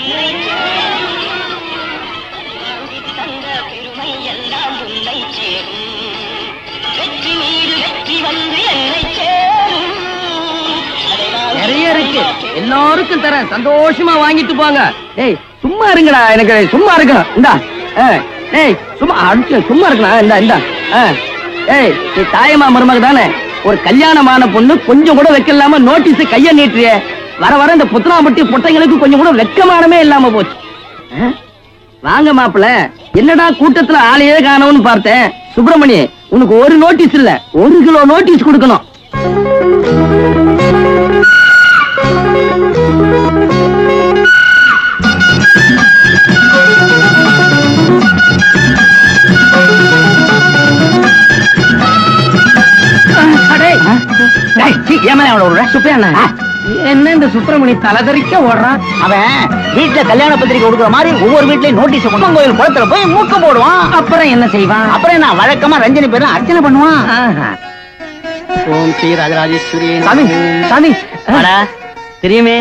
நிறைய இருக்கு, எல்லாருக்கும் தரேன், சந்தோஷமா வாங்கிட்டு போங்க. ஏய் சும்மா இருங்கடா, எனக்கு சும்மா இருக்க. இந்தா ஏய் சும்மா சும்மா இருக்கலாம். இந்தா இந்தா ஏய் நீ தாயமா மருமக தானே? ஒரு கல்யாணமான பொண்ணு கொஞ்சம் கூட வெக்கலாம நோட்டீஸ் கைய நீட்டுறிய. வர வர இந்த புத்தனாம்பட்டி பொட்டைங்களுக்கு கொஞ்சம் கூட வெக்கமானமே இல்லாம போச்சு. வாங்க மாப்பிள்ள, என்னடா கூட்டத்துல ஆளையே காணோம்னு பார்த்தேன். சுப்பிரமணி, உனக்கு ஒரு நோட்டீஸ் இல்ல, 1 கிலோ நோட்டீஸ் கொடுக்கணும். என்ன இந்த சுப்பிரமணி தலதறிக்க ஓடுறான்? அவன் வீட்டுல கல்யாண பத்திரிக்கை கொடுக்குற மாதிரி ஒவ்வொரு வீட்லயும் நோட்டீஸ் கொண்டு கோயில் குளத்துல போய் மூக்க போடுவான். அப்புறம் என்ன செய்வான்? அப்புறம் என்ன வழக்கமா ரஞ்சனி பேர்ல அர்ச்சனை பண்ணுவான். ஓம் ஸ்ரீ ராஜராஜேஸ்வரி. சாமி சாமி தெரியுமே,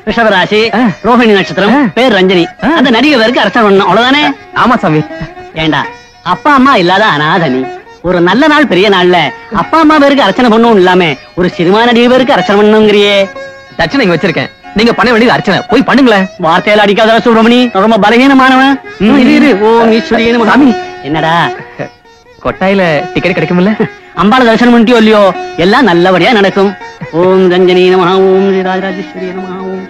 ரிஷபராசி, ரோஹிணி நட்சத்திரம், பேர் ரஞ்சனி. அந்த நடிகை பேருக்கு அர்ச்சனை பண்ணணும், அவ்வளவுதானே? ஆமா சாமி. ஏண்டா அப்பா அம்மா இல்லாத அனாதனி, ஒரு நல்ல நாள் பெரிய நாள்ல அப்பா அம்மா பேருக்கு அர்ச்சனை பண்ணவும் இல்லாம ஒரு சினிமா நடிகை பேருக்கு அர்ச்சனை பண்ணணுங்கிறியே. தட்சணை இங்க வச்சிருக்கேன், நீங்க பண்ண வேண்டியது அர்ச்சனை. போய் பண்ணுங்களேன். வார்த்தையில அடிக்காத சுப்பிரமணி, ரொம்ப பலகீனமானவன். ஓம் ஈஸ்வரியே நமः. சாமி என்னடா கொட்டாயில டிக்கெட் கிடைக்கும்ல? அம்பாள தரிசனம் பண்ணிட்டியோ இல்லையோ, எல்லாம் நல்லபடியா நடக்கும். ஓம் ரஞ்சனி நமः, ஓம் ஸ்ரீ ராஜராஜேஸ்வரி நமः. ஓம்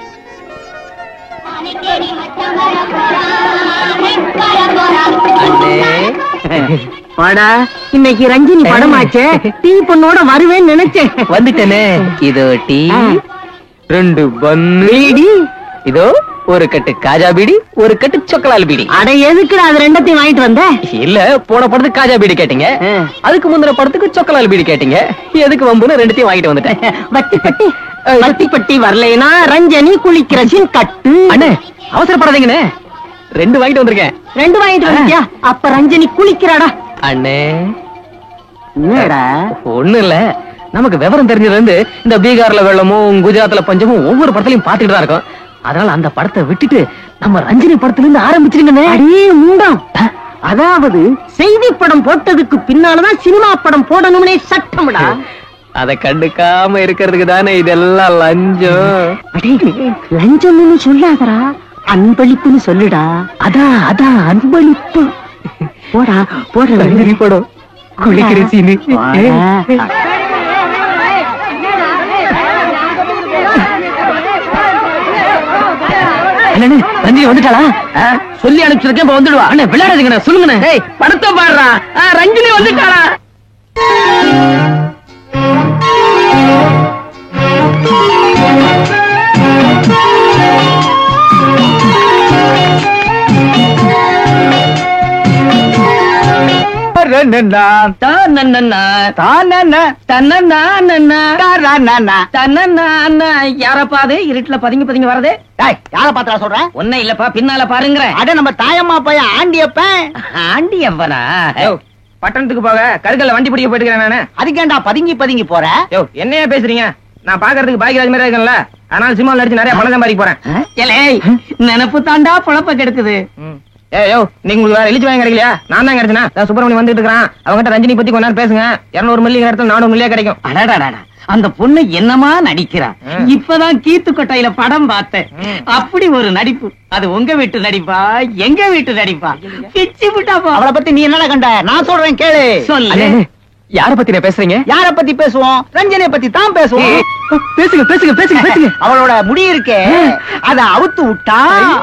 வாடா, இன்னைக்கு ரஞ்சினி படமாச்சே, டீ பொண்ணோட வருவேன்னு நினைச்சேன். வந்துட்டேனே. இதோ டீ, 2 பன்னு, இதோ ஒரு கட்டு காஜா பீடி, ஒரு கட்டு சொக்கலால் பீடி. அட எதுக்குடா அது ரெண்டத்தையும் வாங்கிட்டு வந்த? இல்ல, போன படத்துக்கு காஜா பீடி கேட்டீங்க, அதுக்கு முந்தின படத்துக்கு சொக்கலால் பீடி கேட்டீங்க. எதுக்கு வம்புன்னு ரெண்டத்தையும் வாங்கிட்டு வந்துட்டேன். வத்தி பட்டி வரலைனா ரஞ்சனி குளிக்கிற சீன் கட்டு. அண்ணே அவசரப்படாதீங்கண்ணே, 2 வாங்கிட்டு வந்திருக்கேன். 2 வாங்கிட்டு வந்தியா? அப்ப ரஞ்சனி குளிக்கிறாடா. அண்ணே என்னடா? ஒண்ணு இல்ல, நமக்கு விவரம் தெரிஞ்சதுல இருந்து இந்த பீகார்ல வெள்ளமும் குஜராத்ல பஞ்சமும் ஒவ்வொரு படத்துலயும் பாத்துட்டு தான் இருக்கோம். அதனால அந்த படத்தை விட்டுட்டு நம்ம ரஞ்சினி படத்துல இருந்து ஆரம்பிச்சிருங்க. அடே முண்டம், அதாவது செய்தி படம் போட்டதுக்கு பின்னாலதான் சினிமா படம் போடணும்னே சட்டம்டா. அத கண்டுக்காம இருக்கிறதுக்கு தானே இதெல்லாம் லஞ்சம். லஞ்சம்னு சொல்லாதடா, அன்பளிப்புன்னு சொல்லுடா. அதான் அதான் அன்பளிப்பு. போடா போட ரஞ்சினி படம் குளிக்கிற சீனு. ரஞ்சினி வந்துட்டாளா? சொல்லி அனுப்பிச்சிருக்கேன், இப்ப வந்துடுவா. அண்ணே விளையாடுறீங்க, சொல்லுங்க. படத்தை பாடுறா. ரஞ்சினி வந்துட்டாளா? யாரப்பாது இருட்டுல பதுங்கி பதுங்கி வரதே? யார பாத்தா சொல்றேன்? ஒன்னும் இல்லப்பா, பின்னால பாருங்க. அட நம்ம தாயம்மா பையன் ஆண்டியப்பன். ஆண்டியப்பனா? பட்டணத்துக்கு போக கருக்கல்ல வண்டி பிடிக்க போயிட்டு நானு. அதுக்கேண்டா பதுங்கி பதுங்கி போற? என்னையா பேசுறீங்க? நான் பாக்குறதுக்கு பாக்கியராஜ் மாதிரி இருக்கேன்ல, அதனால சினிமாவில் நடிச்சு நிறைய பணம் சம்பாதிக்க போறேன். நினைப்பு தாண்டா பொழப்ப கெடுக்குது. நீங்க உங்களுக்கு வேற எழுச்சி வாங்க கிடைக்கலையா? நான் தான் கிடைச்சனா? சுப்பிரமணி வந்துட்டு இருக்கான், அவங்ககிட்ட ரஞ்சினி பத்தி கொஞ்ச நேரம் பேசுங்க. 200 மில்லியன் இடத்துல 400 மில்லியன் கிடைக்கும். அடடா, அந்த பொண்ணு என்னமா நடிக்கிறா. இப்பதான் கீத்து கொட்டையில படம் பார்த்தேன். அப்படி ஒரு நடிப்பு. அது உங்க வீட்டு நடிப்பா, எங்க வீட்டு நடிப்பா? பிச்சு விட்டா போ. அவளை பத்தி நீ என்ன கண்ட? நான் சொல்றேன் கேளு. சொல்லு. யார பத்தி பேசுறீங்க? யார பத்தி பேசுவோம்? ரஞ்சனியை பத்தி தான் பேசுவோம். பேசுங்க பேசுங்க பேசுங்க பேசுங்க. அவளோட முடி இருக்கே, அத அவுத்து விட்டா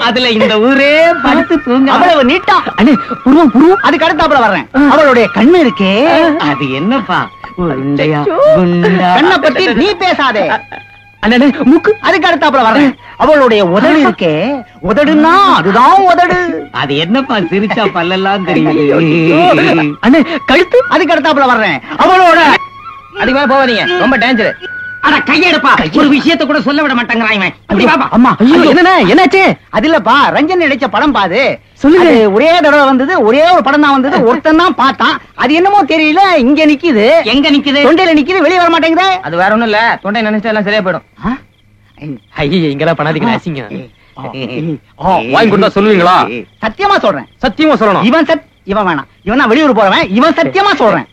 அதுல இந்த ஊரே படுத்து தூங்க. அவ்வளவு நீட்டா. அண்ணே புருவம் புருவம். அதுக்கு அடுத்தாப்புல வர்றேன். அவளுடைய கண்ணு இருக்கே, அது என்னப்பா? கண்ணை பத்தி நீ பேசாதே. அண்ணே மூக்கு. அதுக்கு அடுத்தாப்புல வர்றேன். அவளுடைய உதடு இருக்கே, உதடுன்னா அதுதான் உதடு. அது என்னப்பா சிரிச்சா பல்லெல்லாம் தெரியுது. அண்ணே கழுத்து. அதுக்கு அடுத்தாப்புல வர்றேன். அவளோட அதுக்கு மேல போவாதீங்க, ரொம்ப டேஞ்சர். அட கையெடுப்பா, ஒரு விஷயத்தை கூட சொல்ல விட மாட்டேங்கிறான் இவன். அப்படி பாப்பா. அம்மா என்ன என்னாச்சு? அது இல்லப்பா, ரஞ்சன் நடிச்ச படம் பாது. சொல்லுங்க. ஒரே தடவை வந்தது, ஒரே ஒரு படம் தான் வந்தது. ஒருத்தன் தான் பார்த்தான். அது என்னமோ தெரியல, இங்க நிக்குது. எங்க நிக்குது? தொண்டையில நிக்குது, வெளியே வர மாட்டேங்குது. அது வேற ஒண்ணும் இல்ல, தொண்டை நினைச்சா எல்லாம் சரியா போயிடும். ஐயா இங்கெல்லாம் பண்ணாதீங்க, அசிங்க. வாங்கி கொடுத்தா சொல்லுவீங்களா? சத்தியமா சொல்றேன். சத்தியமா சொல்லணும். இவன் வேணாம். இவன் நான் வெளியூர் போறவன். இவன் சத்தியமா சொல்றேன்.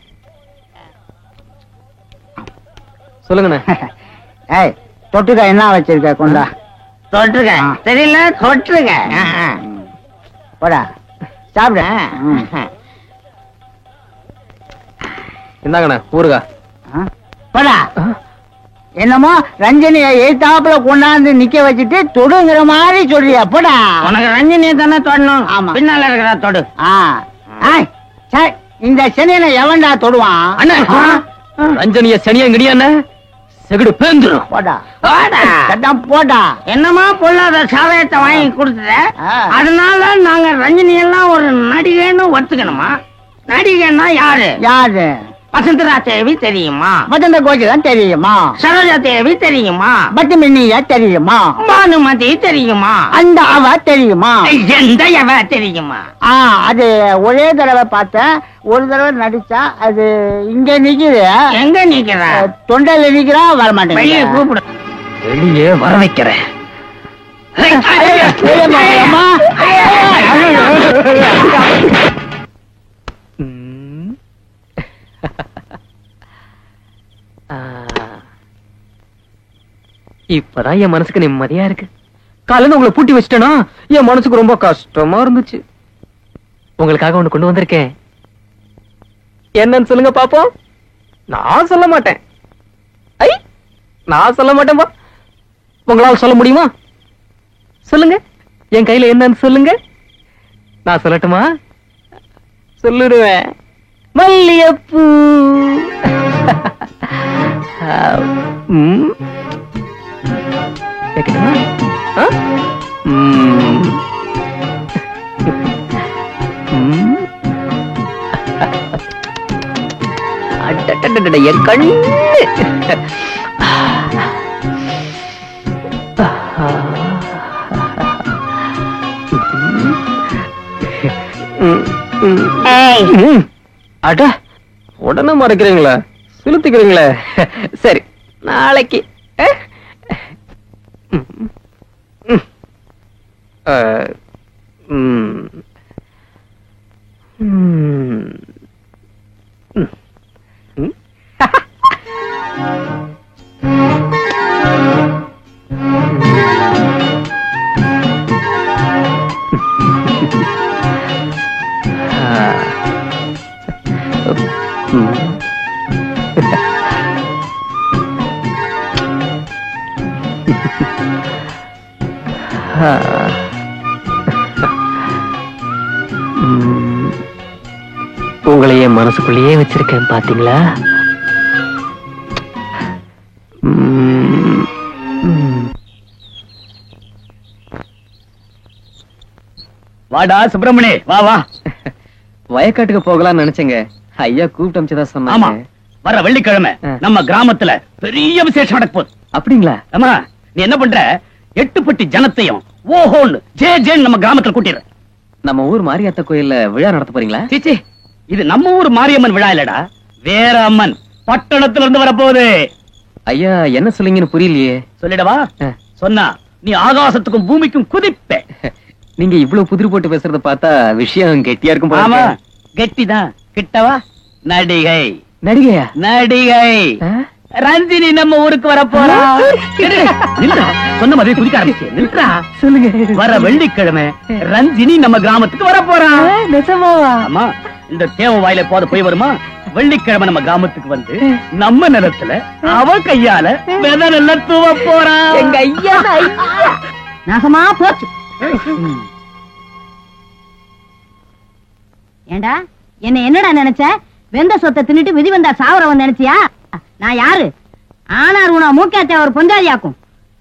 சொல்லுங்கண்ணே. ஏய், தொட்டுக்க என்ன வச்சிருக்க? கொண்டா. தொட்டுருக்க தெரியல, தொட்டுருக்க. போடா சாப்பிட. இந்தாங்கண்ணே ஊருகா. போடா. என்னமோ ரஞ்சனிய எய்தாப்புல கொண்டாந்து நிக்க வச்சுட்டு தொடுங்கிற மாதிரி சொல்றியா? போடா. உனக்கு ரஞ்சினியை தானே தொடணும். ஆமா. பின்னால இருக்கிற தொடு. சரி, இந்த சனியனை எவன்டா தொடுவான்? அண்ணே, ரஞ்சனிய சனியா கிடையாது, செகுடு பேந்துரும். போடா போடா. அதான் போடா. என்னமா பொல்லாத சாதகத்தை வாங்கி கொடுத்துட்ட, அதனால நாங்க ரஞ்சினி எல்லாம் ஒரு நடிகைன்னு ஒத்துக்கணுமா? நடிகைன்னா யாரு? யாரு? வசந்தரா தேவி தெரியுமா? வசந்த கோஜி தான் தெரியுமா? சரோஜா தேவி தெரியுமா? பட்டு மின்னியா தெரியுமா? பானுமதி தெரியுமா? அந்த அவ தெரியுமா? எந்த எவ தெரியுமா? அது ஒரே தடவை பார்த்தேன். ஒரு தடவை நடிச்சா அது இங்க நிக்குது. எங்க நிக்கிற? தொண்டையில நிக்கிறா, வர வெளியே மாட்டேன். கூப்பிடு. வெளியே வர வைக்கிறேன். இப்பதான் என் மனசுக்கு நிம்மதியா இருக்கு. காலையில உங்களை பூட்டி வச்சிட்டேனா என் மனசுக்கு ரொம்ப கஷ்டமா இருந்துச்சு. உங்களுக்காக ஒண்ணு கொண்டு வந்திருக்கேன். என்னன்னு சொல்லுங்க பாப்போம். நான் சொல்ல மாட்டேன். நான் சொல்ல மாட்டேன்பா. உங்களால சொல்ல முடியுமா? சொல்லுங்க. என் கையில என்னன்னு சொல்லுங்க. நான் சொல்லட்டுமா? சொல்லிடுவேன். மல்லிகைப்பூ. கேட்கட்டுமா? என் கண்ணு. அட, உடனே மறைக்கிறீங்களா? செலுத்திக்கிறீங்களே. சரி, நாளைக்கு. உங்களை என் மனசுக்குள்ளேயே வச்சிருக்கேன் பாத்தீங்களா? வாடா சுப்பிரமணி, வா வா. வயக்காட்டுக்கு போகலாம்னு நினைச்சேங்க. ஐயா கூப்பிட்டு அமிச்சதா சொன்னாங்க. வர வெள்ளிக்கிழமை நம்ம கிராமத்துல பெரிய விசேஷம் நடக்க போகுது. அப்படிங்களா? ஆமா, நீ என்ன பண்ற? 8 பட்டி ஜனத்தையும் ஓஹோன்னு ஜே ஜேன்னு நம்ம கிராமத்துல கூட்டிடுற. நம்ம ஊர் மாரியாத்தா கோயில்ல விழா நடத்த போறீங்களா? சீச்சி, இது நம்ம ஊர் மாரியம்மன் விழா இல்லடா, வேற அம்மன் பட்டணத்துல இருந்து வரப்போகுது. ஐயா என்ன சொல்லுங்கன்னு புரியலையே. சொல்லிடவா? சொன்னா நீ ஆகாசத்துக்கும் பூமிக்கும் குதிப்ப. நீங்க இவ்வளவு புதிர் போட்டு பேசுறத பார்த்தா விஷயம் கெட்டியா இருக்கும் போல ஆமா, இருக்கே. கெட்டிதான். கிட்டவா? நடிகை. நடிகையா? நடிகை ரஞ்சினி நம்ம ஊருக்கு வர போறா. சொன்ன மாதிரி குதிக்க ஆரம்பிச்சு. நில்றா. சொல்லுங்க. வர வெள்ளிக்கிழமை ரஞ்சினி நம்ம கிராமத்துக்கு வர போறா. நிஜமாவா? ஆமா, இந்த தேவ வாயில போத போய் வருமா? வெள்ளிக்கிழமை நம்ம கிராமத்துக்கு வந்து நம்ம நிலத்துல அவ கையால விதை நெல்ல தூவ போறா. எங்க ஐயா நாசமா போச்சு. ஏண்டா என்னடா நினைச்ச? வெந்த சொத்தை தின்னுட்டு விதி வந்தா சாவரவன் நினைச்சியா? நான் யாரு? ஆனார் உனா மூக்காத்த ஒரு பொஞ்சாதியாக்கும்.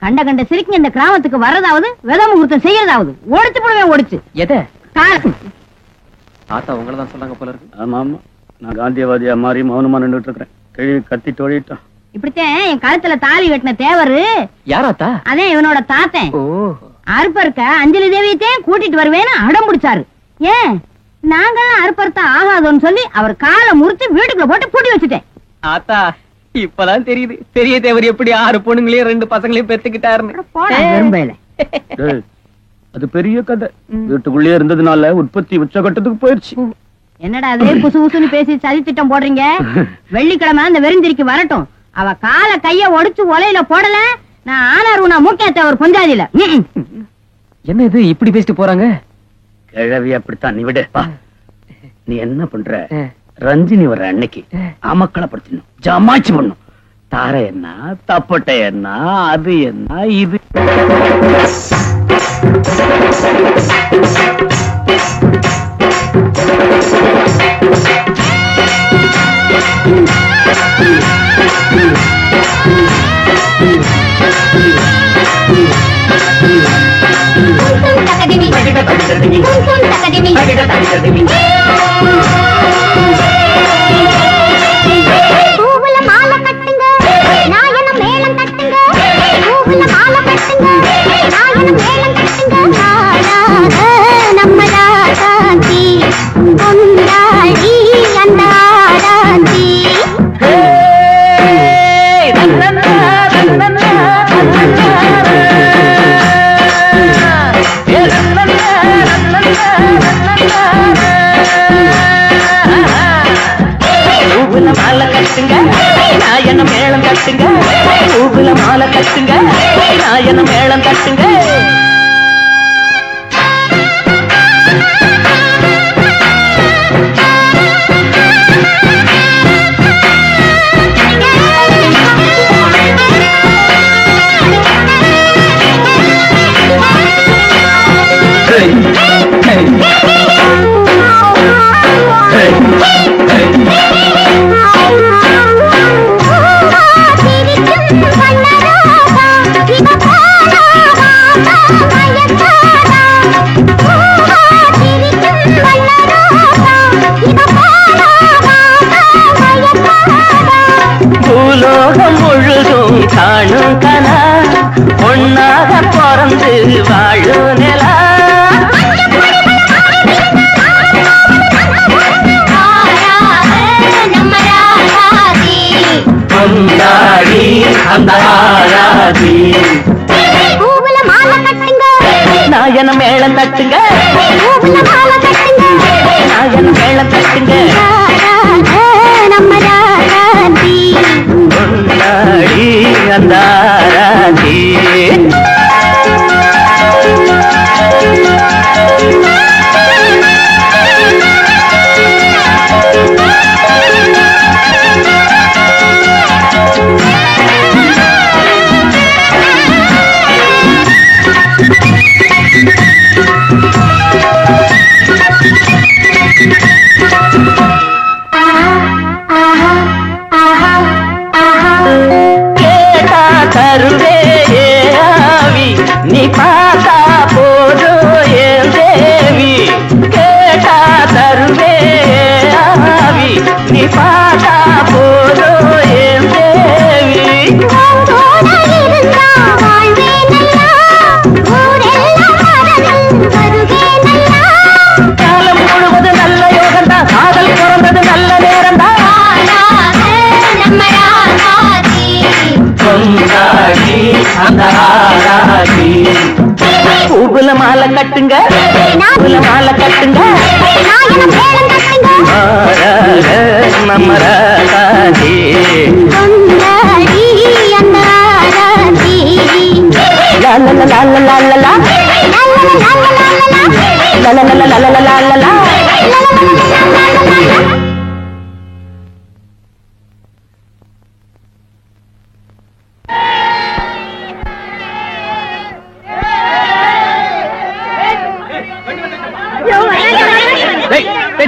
கண்ட கண்ட சிரிக்கு இந்த கிராமத்துக்கு வர்றதாவது வித முகூர்த்தம் செய்யறதாவது ஓடிச்சு போடுவேன். ஓடிச்சு எதை? கால ஆத்தா உங்களதான் சொன்னாங்க போல இருக்கு. ஆமா ஆமா, நான் காந்தியவாதியா மாறி மௌனமா நின்றுட்டு இருக்கிறேன். கிழி கத்தி தொழிட்டான். இப்படித்தான் என் கழுத்துல தாலி கட்டின தேவரு. யாராத்தா? அதே இவனோட தாத்தன். ஓ, அறுப்பருக்க அஞ்சலி தேவியத்தையும் கூட்டிட்டு வருவேன்னு அடம் பிடிச்சாரு. ஏன் நாங்களாம் அறுப்பறுத்தா ஆகாதோன்னு சொல்லி அவர் காலை முறிச்சு வீட்டுக்குள்ள போட்டு பூட்டி வச்சுட்டேன். ஆத்தா இப்பதான் தெரியுது பெரிய தேவர் எப்படி 6 பொண்ணுங்களையும் 2 பசங்களையும் பெத்துக்கிட்டாருன்னு. போடா வெறும்பையில. அது பெரிய கதை. வீட்டுக்குள்ளே இருந்ததுனால உற்பத்தி உச்சகட்டத்துக்கு போயிடுச்சு. என்னடா அதே புசு புசுன்னு பேசி சதி திட்டம் போடுறீங்க? வெள்ளிக்கிழமை அந்த வெறிந்திரிக்கு வரட்டும். அவ கால கைய ஒடிச்சு ஒலையில போடல, நான் ஆனாரு நான் மூக்கேத்த ஒரு பொஞ்சாதியில. என்ன இது இப்படி பேசிட்டு போறாங்க? கிழவி அப்படித்தான், நீ விடு. நீ என்ன பண்ற? ரஞ்சினி வர அன்னைக்கு அமக்களை படுத்தணும், ஜமாச்சு பண்ணும். தாரை என்ன, தப்பட்டை என்ன, அது என்ன, இது மேளம் கட்டுங்க, ஊகுல மாலை கட்டுங்க, நாயன மேளம் கட்டுங்க. பூலோகம் முழுதும் காணும் கனா, ஒன்னாக பிறந்து வாழும் நிலா. கொண்டாடி அந்த ஆராதி நாயன மேளம் தட்டுங்க, நாயன மேளம் தட்டுங்க. கொண்டாடி அந்த ஆராதி கேட்டா தருவே ஆவி, நீ பார்த்தா போதும் என் தேவி. கேட்டா தருவே ஆவி, நீ பார்த்தா போதும் என் தேவி. காலம் முழுவது நல்ல யோகந்தா, காதல் பிறந்தது நல்ல நேரந்தா. கொண்டாடி அந்த ஆராதி பூவுல மாலை கட்டுங்க, பூவுல மாலை கட்டுங்க, மாறாக நம்ம ராசாதி. லா லா லா லா லா லா லா லா லா லா லா லா.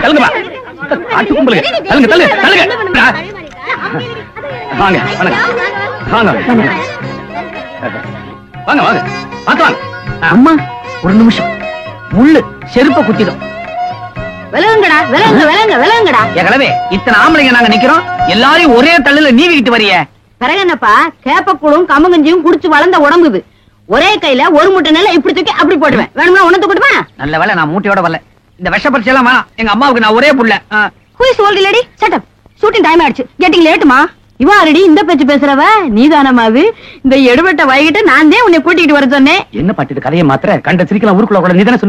தள்ளுங்கப்பா, ஆட்டு கும்பலுங்க, தள்ளுங்க தள்ளுங்க தள்ளுங்க. வாங்க வாங்க வாங்க வாங்க வாங்க பார்த்து வாங்க. அம்மா ஒரு நிமிஷம், முள்ளு செருப்ப குத்திடும். விலங்குங்கடா, விலங்கு விலங்கு விலங்குங்கடா. ஏற்கனவே இத்தனை ஆம்பளைங்க நாங்க நிக்கிறோம், எல்லாரையும் ஒரே தள்ளுல நீவிக்கிட்டு வரிய. பிறகு என்னப்பா, கேப்பக்கூடும் கம்மங்கஞ்சியும் குடிச்சு வளர்ந்த உடம்பு இது. ஒரே கையில ஒரு முட்டை நெல்லை இப்படி தூக்கி அப்படி போடுவேன். வேணும்னா ஒண்ணு தூக்கிட்டுமா? நல்ல வேலை நான் மூட்டையோட வரல. இந்த விஷ பரிசை எல்லாம் வேணாம், எங்க அம்மாவுக்கு நான் ஒரே புள்ள. Who is old lady? Shut up. Shooting time ஆயிடுச்சு. Getting late மா. இவாரடி இந்த பேச்சு பேசுறவ நீதானமாவு? இந்த எடுபட்ட வயகிட்ட நான் தான் உன்னை கூட்டிட்டு வர சொன்னேன். என்ன பாட்டு கதையை மாத்திர கண்ட சிரிக்கலாம் ஊருக்குள்ள கூட நீ தானே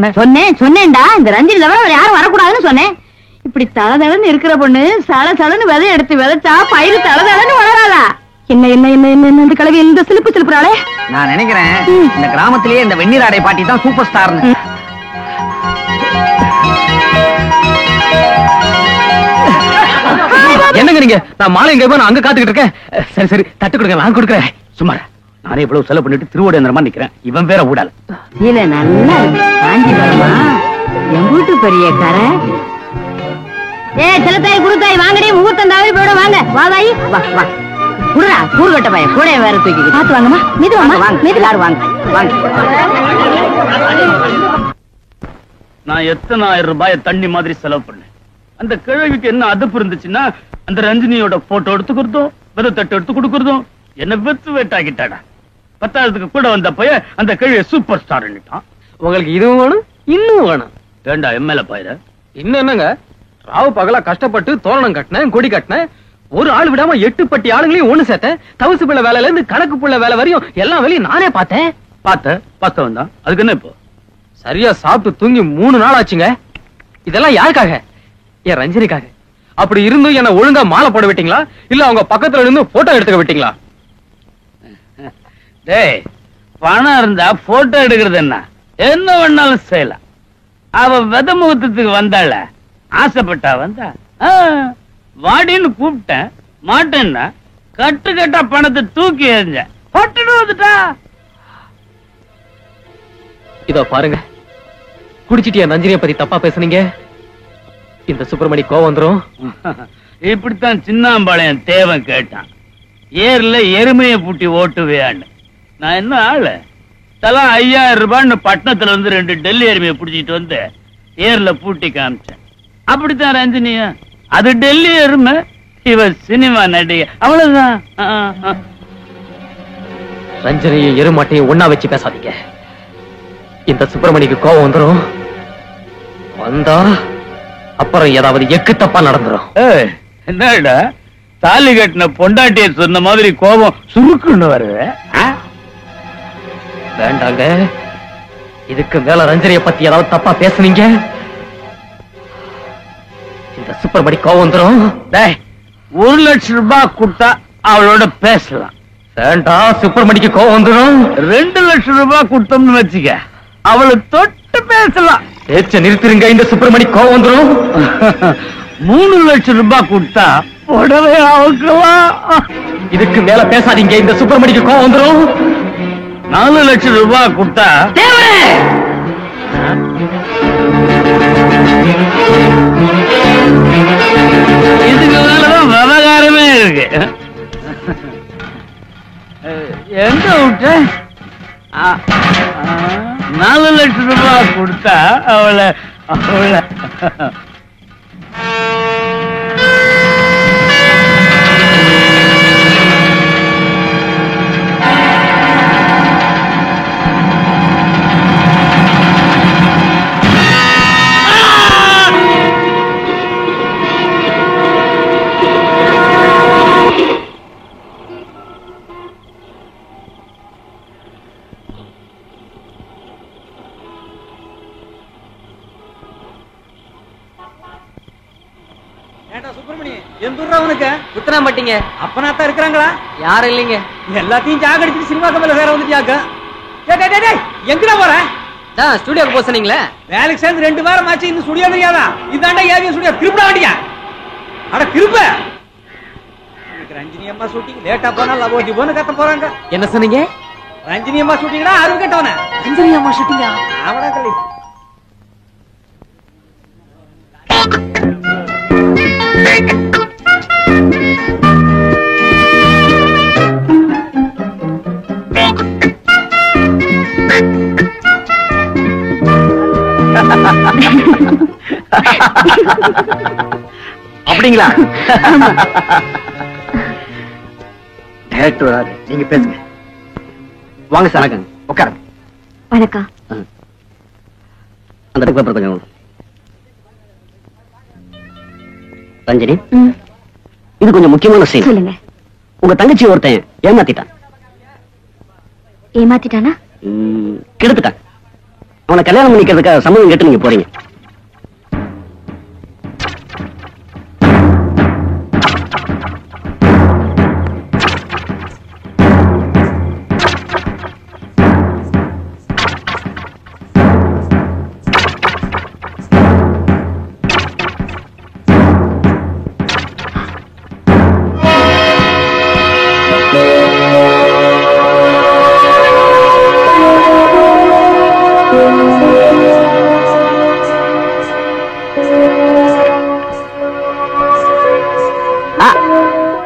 சொன்னேன்டா. இந்த ரஞ்சினி தவிர வேற யாரும் வரக்கூடாதுன்னு சொன்னேன். இப்படி தளதளன்னு இருக்கிற பொண்ணு சலசலன்னு விதை எடுத்து விதைச்சா பயிறு தளதளன்னு வளராதா? என்ன என்ன என்ன என்ன இந்த கிழவி இந்த சிலிப்பு சிலிப்புறாளே. நான் நினைக்கிறேன் இந்த கிராமத்திலேயே இந்த வெந்நீராடை பாட்டி தான் சூப்பர் ஸ்டார்னு. என்னங்க நீங்க? நான் மாலை எங்க நான் அங்க காத்துக்கிட்டு இருக்கேன். சரி சரி தட்டு கொடுங்க, நான் கொடுக்குறேன். சும்மா நானே இவ்வளவு செலவு பண்ணிட்டு திருவோடேந்திரமா நிக்கிறேன். இவன் வேற ஊடால. இல்ல நல்லா காஞ்சிபுரமா என் வீட்டு பெரிய கரை. செல்லத்தாய் குருத்தாய் வாங்கடி, முகூர்த்தம் தவறி போயிட. வாங்க வாதாயி, வா வா குடுறா. கூறுகட்ட பையன் கூட வேற தூக்கி பார்த்து வாங்கம்மா. மீது வாங்க வாங்க, மீது எல்லாரும் வாங்க வாங்க. நான் எத்தனை ஆயிரம் ரூபாய தண்ணி மாதிரி செலவு பண்ணேன். அந்த கிழவிக்கு என்ன அதப்பு இருந்துச்சுன்னா அந்த ரஞ்சினியோட போட்டோ எடுத்து கொடுத்தோம், விதை தட்டு எடுத்து கொடுக்கறதும் என்ன வெத்து வேட்டாக்கிட்டாடா. 10,000க்கு கூட வந்த பைய அந்த கிழவிய சூப்பர் ஸ்டார். உங்களுக்கு இதுவும் வேணும் இன்னும் வேணும். ஏண்டா எம்எல்ஏ பாயிர இன்னும் என்னங்க? ராவு பகலா கஷ்டப்பட்டு தோரணம் கட்டினேன், கொடி கட்டினேன். ஒரு ஆள் விடாம 8 பட்டி ஆளுங்களையும் ஒண்ணு சேர்த்தேன். தவசு பிள்ளை வேலையில இருந்து கணக்கு புள்ள வேலை வரையும் எல்லா வேலையும் நானே பார்த்தேன். பார்த்தவன் தான். அதுக்கு என்ன இப்போ? சரியா சாப்பிட்டு தூங்கி 3 நாள் ஆச்சுங்க. இதெல்லாம் யாருக்காக? என் ரஞ்சினிக்காக. அப்படி இருந்தும் என்ன ஒழுங்கா மாலை போட விட்டீங்களா இல்ல அவங்க பக்கத்துல இருந்து போட்டோ எடுத்துக்க விட்டீங்களா? டேய், பணம் இருந்தா போட்டோ எடுக்கிறது என்ன வேணாலும் செய்யலாம். அவ வித முகூர்த்தத்துக்கு வந்தாள, ஆசைப்பட்டா வந்தா. வாடின்னு கூப்பிட்டேன், மாட்டேன்னா கட்டு கட்டா பணத்தை தூக்கி எறிஞ்ச போட்டுட்டு வந்துட்டா. இதோ பாருங்க, குடிச்சிட்டியா நஞ்சினிய பத்தி தப்பா பேசுனீங்க. இந்த சுப்பிரமணி கோவம் வந்துரும். இப்படித்தான் சின்னாம்பாளையம் தேவன் கேட்டான், ஏர்ல எருமையை பூட்டி ஓட்டுவையான்னு. நான் என்ன ஆளு, தலா 5000 ரூபான்னு பட்டணத்துல இருந்து 2 டெல்லி எருமையை புடிச்சிட்டு வந்து ஏர்ல பூட்டி காமிச்சேன். அப்படித்தான் ரஞ்சினியா, அது டெல்லி எருமை, இவ சினிமா நடிகை, அவ்வளவுதான். ரஞ்சனையும் எருமாட்டையும் ஒன்னா வச்சு பேசாதீங்க. இந்த சுப்பிரமணிக்கு கோவம் வந்துரும். வந்தா அப்புறம் ஏதாவது எக்கு தப்பா நடந்துரும். என்னடா தாலி கட்டின பொண்டாட்டிய சொன்ன மாதிரி கோபம் சுருக்குன்னு வருது. வேண்டாங்க, இதுக்கு மேல ரஞ்சனைய பத்தி ஏதாவது தப்பா பேசுனீங்க இந்த சுப்பிரமணி கோவம் வந்துரும். 1 லட்சம் ரூபாய் கொடுத்தா அவளோட பேசலாம். வேண்டாம், சுப்பிரமணிக்கு கோவம் வந்துரும். 2 லட்சம் ரூபாய் கொடுத்தோம்னு வச்சுக்க, அவளை தொட்டு பேசலாம். பேச்ச நிறுத்திருங்க, இந்த சுப்பிரமணி கோவம் வந்துரும். 3 லட்சம் ரூபாய் கொடுத்தா புடவை அவுக்கலாம். இதுக்கு மேல பேசாதீங்க, இந்த சுப்பிரமணிக்கு கோவம் வந்துரும். 4 லட்சம் ரூபாய் கொடுத்தா இதுக்கு மேலதான் விவகாரமே இருக்கு. எங்க விட்ட? 4 லட்சம் ரூபாய் கொடுத்தா அவளை குத்தனாம்பட்டிங்க அப்பனாத்தான் இருக்கிறாங்களா? யாரும் இல்லைங்க. எல்லாத்தையும் ஜாகடிச்சு சினிமா கம்பெனில வேற வந்துட்டியாக்க. எங்கடா போற? ஸ்டுடியோக்கு போக சொன்னீங்களே. வேலைக்கு சேர்ந்து 2 வாரம் ஆச்சு, இந்த ஸ்டுடியோ தெரியாதா? இதாண்டா ஏவிஎம் ஸ்டுடியோ. திருப்பட வேண்டியா? அட திருப்ப. ரஞ்சினி அம்மா ஷூட்டிங் லேட்டா போனா லவோதி போன கத்த போறாங்க. என்ன சொன்னீங்க? ரஞ்சினி அம்மா ஷூட்டிங்டா, அருள் கட்டவன. ரஞ்சினி அம்மா ஷூட்டிங்கா? அவடா கலி. அப்படிங்களா? டைரக்டர் வராரு, நீங்க பேசுங்க. வாங்க சார், உட்காருங்க. வணக்கம். அந்த பேப்பர் கொஞ்சம். ரஞ்சினி, இது கொஞ்சம் முக்கியமான செய்தி. சொல்லுங்க. உங்க தங்கச்சி ஒருத்தன் ஏமாத்திட்டான். ஏமாத்திட்டானா? கெடுத்துட்டான். அவனை கல்யாணம் பண்ணிக்கிறதுக்காக சம்மதம் கேட்டு நீங்க போறீங்க.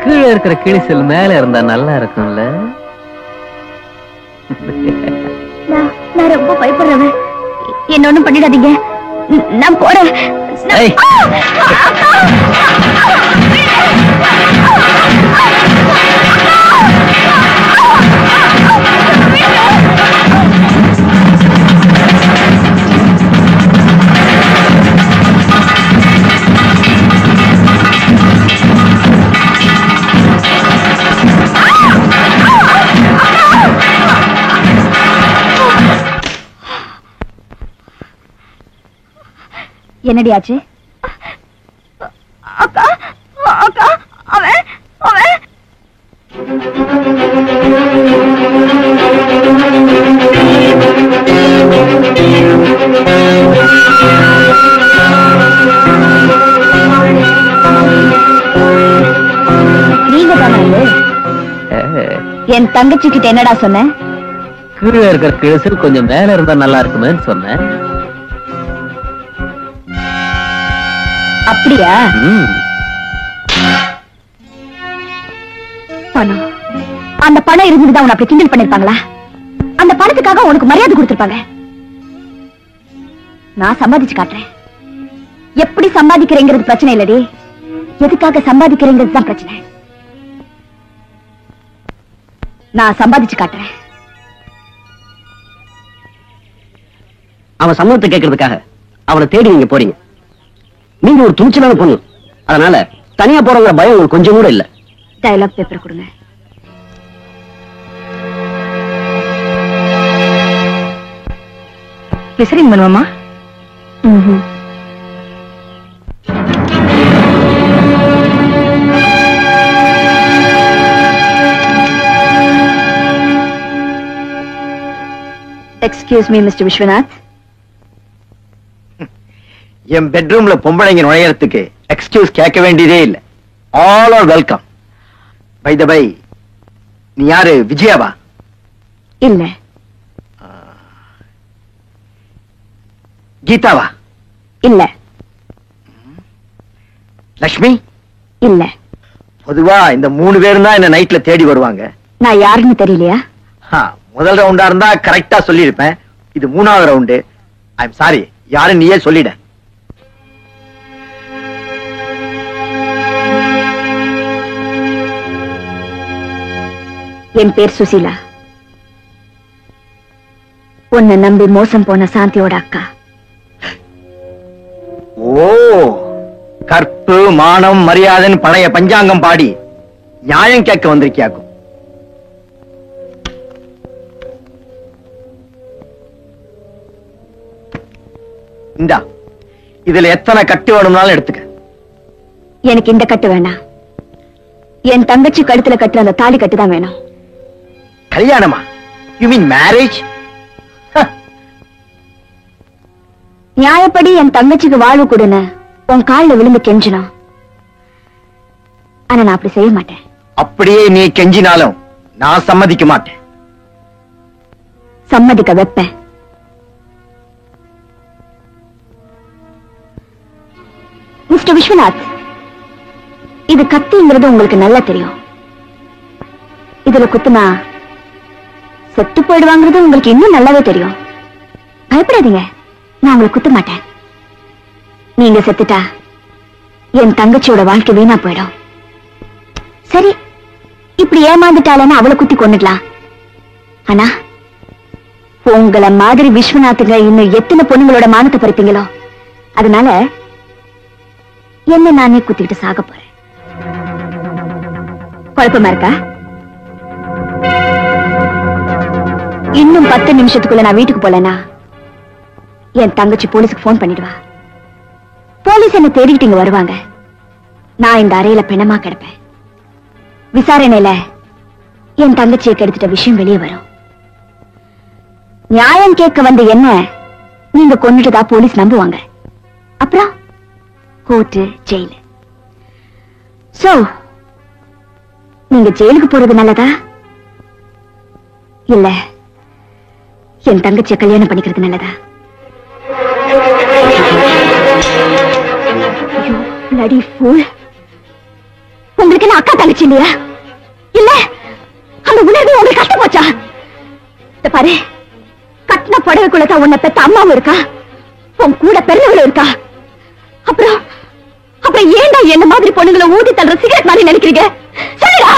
கீழே இருக்கிற கிளிசல் மேல இருந்தா நல்லா இருக்கும்ல. நான் ரொம்ப பயப்படுறவன். என்ன ஒண்ணும் பண்ணிடாதீங்க. நான் போறேன். என்னடி ஆச்சு? அக்கா அக்கா அவன் அவன் நீங்க தானே? என் தங்கச்சி கிட்ட என்னடா சொன்ன? கீழே இருக்கிற கிளிசல் கொஞ்சம் மேல இருந்தா நல்லா இருக்குமேன்னு சொன்னேன். அப்படியா? பணம், அந்த பணம் இருந்துதான் உன்னை அப்படி கிண்டல் பண்ணிருப்பாங்களா? அந்த பணத்துக்காக உனக்கு மரியாதை கொடுத்திருப்பாங்க. நான் சம்பாதிச்சு காட்டுறேன். எப்படி சம்பாதிக்கிறேங்கிறது பிரச்சனை இல்லடி, எதுக்காக சம்பாதிக்கிறேங்கிறது தான் பிரச்சனை. நான் சம்பாதிச்சு காட்டுறேன். அவன் சம்மதத்தை கேட்கறதுக்காக அவனை தேடி நீங்க போறீங்க. நீங்க ஒரு துணிச்சலான பொண்ணு, அதனால தனியா போறவங்க பயம் உங்களுக்கு கொஞ்சம் கூட இல்ல. டயலாக் பேப்பர் கொடுங்க. விசிறிங் பண்ணுவோமா? Excuse me mister Viswanath. என் பெட்ரூம்ல பொம்பளைங்க நுழையறதுக்கு எக்ஸ்கியூஸ் கேட்க வேண்டியதே இல்ல. All are welcome. By the by, நீ யாரு? விஜயாவா? இல்ல. கீதாவா? இல்ல. லக்ஷ்மி? இல்ல. பொதுவா இந்த 3 பேரும் தான் என்ன நைட்ல தேடி வருவாங்க. நான் யாருன்னு தெரியலையா? முதல் ரவுண்டா இருந்தா கரெக்டா சொல்லிருப்பேன். இது 3வது ரவுண்டு. ஐ எம் சாரி, யாரு நீயே சொல்லிட. என் பேர் சுசீலா. உன்னை நம்பி மோசம் போன சாந்தியோட அக்கா. ஓ, கற்பு மானம் மரியாதைன்னு பழைய பஞ்சாங்கம் பாடி நியாயம் கேட்க வந்திருக்கியாக்கும். இந்தா, இதுல எத்தனை கட்டு வேணும்னாலும் எடுத்துக்க. எனக்கு இந்த கட்டு வேணாம். என் தங்கச்சி கழுத்துல கட்டுற அந்த தாலி கட்டு தான் வேணும். கல்யாணமா? You mean marriage? நியாயப்படி என் தங்கச்சிக்கு வாழ்வு கொடுன்னு உன் காலில் விழுந்து கெஞ்சணும். ஆனா நான் அப்படி செய்ய மாட்டேன். அப்படியே நீ கெஞ்சினாலும் நான் சம்மதிக்க மாட்டேன். சம்மதிக்க வைப்பேன். மிஸ்டர் விஸ்வநாத், இது கத்திங்கிறது உங்களுக்கு நல்லா தெரியும். இதுல குத்துனா செத்து போயிடுவாங்கிறது உங்களுக்கு இன்னும் நல்லாவே தெரியும். பயப்படாதீங்க, நான் உங்களை குத்த மாட்டேன். நீங்க செத்துட்டா என் தங்கச்சியோட வாழ்க்கை வீணா போயிடும். சரி, இப்படி ஏமாந்துட்டாலன்னு அவளை குத்தி கொண்டுடலாம். ஆனா உங்களை மாதிரி விஸ்வநாத்துங்க இன்னும் எத்தனை பொண்ணுங்களோட மானத்தை பறிப்பீங்களோ, அதனால என்ன நானே குத்திட்டு சாக போறேன். குழப்பமா இருக்கா? இன்னும் 10 நிமிஷத்துக்குள்ள நான் வீட்டுக்கு போலனா என் தங்கச்சி போலீஸுக்கு போன் பண்ணிடுவா. போலீஸ் என்ன தேடிக்கிட்டு இங்க வருவாங்க. நான் இந்த அறையில பிணமா கிடப்பேன். விசாரணையில என் தங்கச்சியை கெடுத்துட்ட விஷயம் வெளியே வரும். நியாயம் கேட்க வந்த என்ன நீங்க கொன்னுட்டதா போலீஸ் நம்புவாங்க. அப்புறம் கோர்ட்டு, ஜெயிலு. சோ நீங்க ஜெயிலுக்கு போறது நல்லதா இல்ல என் தங்கச்சியை கல்யாணம் பண்ணிக்கிறது நல்லதா? bloody fool. உங்களுக்கு நான் அக்கா தங்கச்சி இல்லையா? இல்ல அந்த உணர்வு உங்களுக்கு கஷ்டம் போச்சா? பாரு, கட்டின புடவைக்குள்ளதான் உன்னை பெத்த அம்மாவும் இருக்கா, உன் கூட பிறந்தவளும் இருக்கா. அப்புறம் அப்புறம் ஏன்டா என்ன மாதிரி பொண்ணுங்களை ஊதி தள்ளுற சிகரெட் மாதிரி நினைக்கிறீங்க? சொல்லுடா.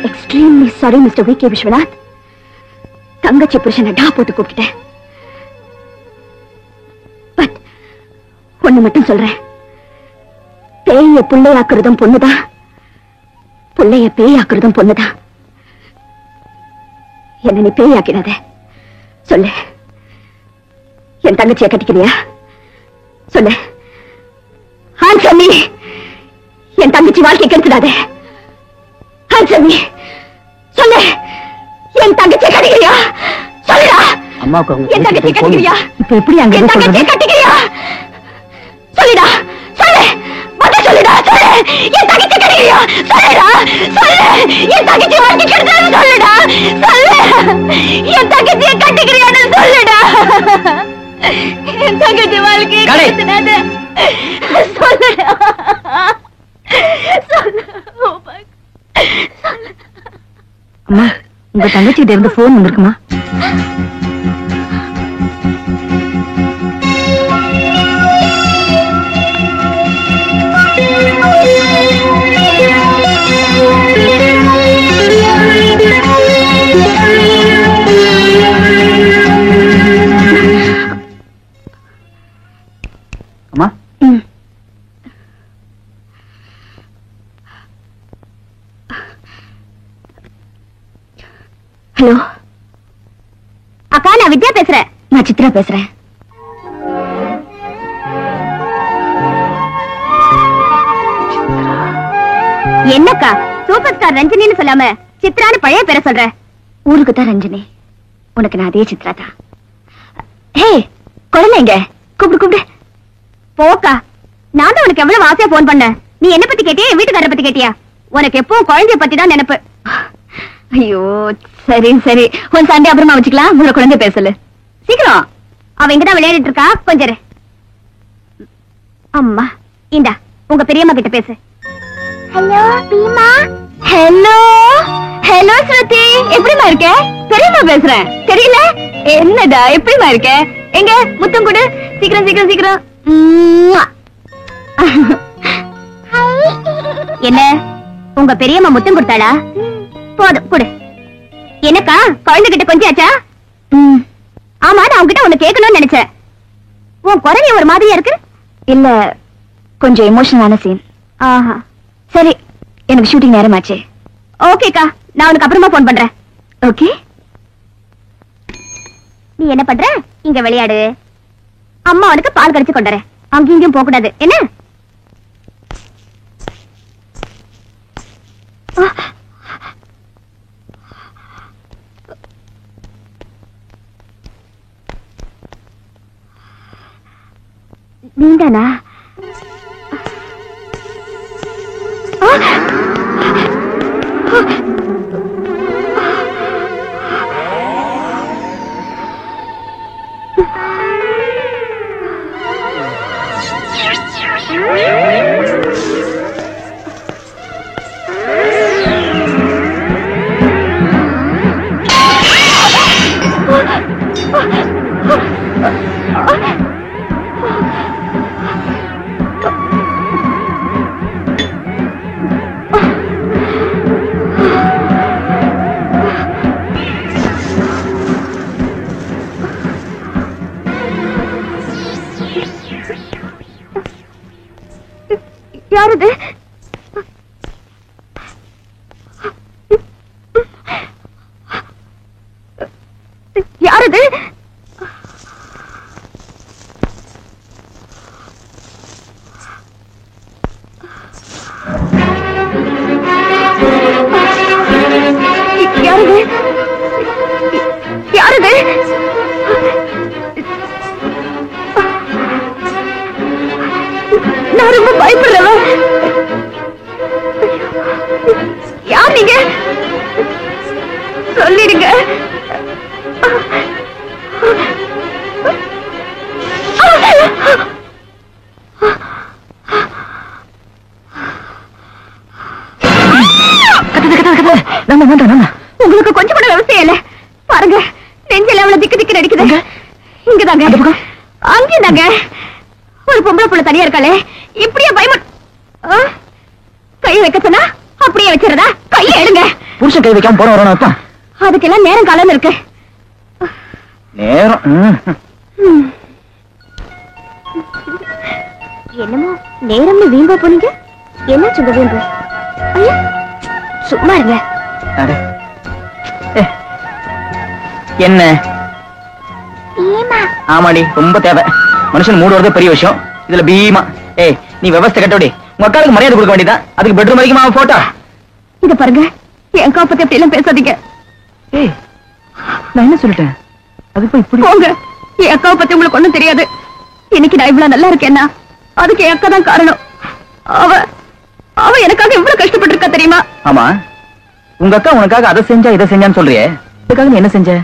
Extremely sorry mister V K Viswanath. தங்கச்சி புருஷனை டா போட்டு கூப்பிட்டேன். பட் ஒண்ணு மட்டும் சொல்றேன், பேய பிள்ளையாக்குறதும் பொண்ணுதான், பிள்ளைய பேயாக்குறதும் பொண்ணுதான். என்ன நீ பேயாக்கிடாத. சொல்லு, என் தங்கச்சியை கட்டிக்கிறியா? சொல்லு. Answer me. என் தங்கச்சி வாழ்க்கை கெடுத்துடாத. Answer me. சொல்லு, என் தங்கச்சியை கட்டிக்கிறியா? சொல்லுடா. அம்மாவுக்கு என் தங்கச்சியை கட்டிக்கிறியா? இப்ப எப்படி அங்க என் தங்கச்சியை கட்டிக்கிறியா? சொல்லுடா, சொல்லு. மொத்த சொல்லுடா, சொல்லு. என் தங்கச்சியை கட்டிக்கிறியா? சொல்லுடா, சொல்லு. என் தங்கச்சி வாழ்க்கை கெடுத்துடாத. சொல்லுடா, சொல்லு. என் தங்கச்சியை கட்டிக்கிறியான்னு சொல்லுடா. என் தங்கச்சி வாழ்க்கையை கெடுத்துடாத. சொல்லுடா. அம்மா, உங்க தங்கச்சிட்ட இருந்து போன் வந்திருக்குமா? அம்மா, ஹலோ அக்கா, நான் வித்யா பேசுறேன். நான் சித்ரா பேசுறேன். என்னக்கா சூப்பர் ஸ்டார் ரஞ்சினின்னு சொல்லாம சித்ரான்னு பழைய பேரை சொல்ற? ஊருக்கு தான் ரஞ்சினி, உனக்கு நான் அதே சித்ரா தான். ஹே குழந்தைங்க, கூப்பிடு கூப்பிடு. போக்கா, நான் தான் உனக்கு எவ்வளவு ஆசையா போன் பண்ண. நீ என்ன பத்தி கேட்டியா, என் வீட்டுக்காரரை பத்தி கேட்டியா? உனக்கு எப்பவும் குழந்தைய பத்தி தான் நினைப்பு. ஐயோ சரி சரி, உன் சண்டே அப்புறமா வச்சுக்கலாம். உங்க குழந்தை பேசல சீக்கிரம். அவ இங்கதான் விளையாடிட்டு இருக்கா, கொஞ்சம். அம்மா இந்தா உங்க பெரியம்மா கிட்ட பேசு. ஹலோ பீமா. ஹலோ ஹலோ ஸ்ருதி, எப்படிமா இருக்க? பெரியம்மா பேசுறேன், தெரியல? என்னடா எப்படிமா இருக்க? எங்க முத்தம் கொடு, சீக்கிரம் சீக்கிரம் சீக்கிரம். என்ன உங்க பெரியம்மா முத்தம் கொடுத்தாளா? போதும் கொடு. என்னக்கா குழந்தைகிட்ட கொஞ்சாச்சா? ஆமா, நான் உங்ககிட்ட ஒண்ணு கேட்கணும்னு நினைச்சேன். உன் குரல் ஒரு மாதிரியா இருக்கு. இல்ல, கொஞ்சம் எமோஷனலான சீன். ஆஹா சரி, எனக்கு ஷூட்டிங் நேரம் ஆச்சு. ஓகேக்கா, நான் உனக்கு அப்புறமா போன் பண்றேன். ஓகே. நீ என்ன பண்ற? இங்க விளையாடு. அம்மா உனக்கு பால் கடிச்சு கொண்டுறேன். அங்கேயும் இங்கேயும் போக கூடாது என்ன? நீதானா? என்னது? நான் ரொம்ப பயப்படுறவன். யார் நீங்க? சொல்லிடுங்க. உங்களுக்கு கொஞ்சம் கூட விவசாயம் இல்ல. பாருங்க, நெஞ்சல அவ்வளவு திக்கு திக்கு நடிக்குது. இங்கதாங்க, அங்கேதாங்க. ஒரு பொம்பளை புள்ள தனியா இருக்காளே, இப்படியே பயம கை வைக்க சொன்னா அப்படியே வச்சிருதா? கையை எடுங்க. புருஷன் கை வைக்காம போற வரணும். அதுக்கெல்லாம் நேரம் காலம் இருக்கு. நேரம் என்னமோ நேரம்னு வீம்பா போனீங்க. என்ன சொல்ல வீம்பு? ஐயா சும்மா இருங்க. என்ன? ஆமாடி, ரொம்ப தேவை. மனுஷன் மூடு வரதே பெரிய விஷயம். இதுல பீமா. ஏய், நீ விவசாய கட்டோடி. உங்க அக்காவுக்கு மரியாதை கொடுக்க வேண்டியதான். அதுக்கு பெட்ரூம் வரைக்கும் போட்டா. இத பாருங்க, என் அக்கா பத்தி அப்படி எல்லாம் பேசாதீங்க. ஏய், நான் என்ன சொல்லிட்டேன்? அதுக்கு இப்படி போங்க. என் அக்காவை பத்தி உங்களுக்கு ஒண்ணும் தெரியாது. இன்னைக்கு நான் இவ்வளவு நல்லா இருக்கேன்னா அதுக்கு என் அக்கா தான் காரணம். அவ அவ எனக்காக எவ்வளவு கஷ்டப்பட்டு இருக்கா தெரியுமா? ஆமா, உங்க அக்கா உனக்காக அதை செஞ்சா இதை செஞ்சான்னு சொல்றியே, அதுக்காக நீ என்ன செஞ்ச?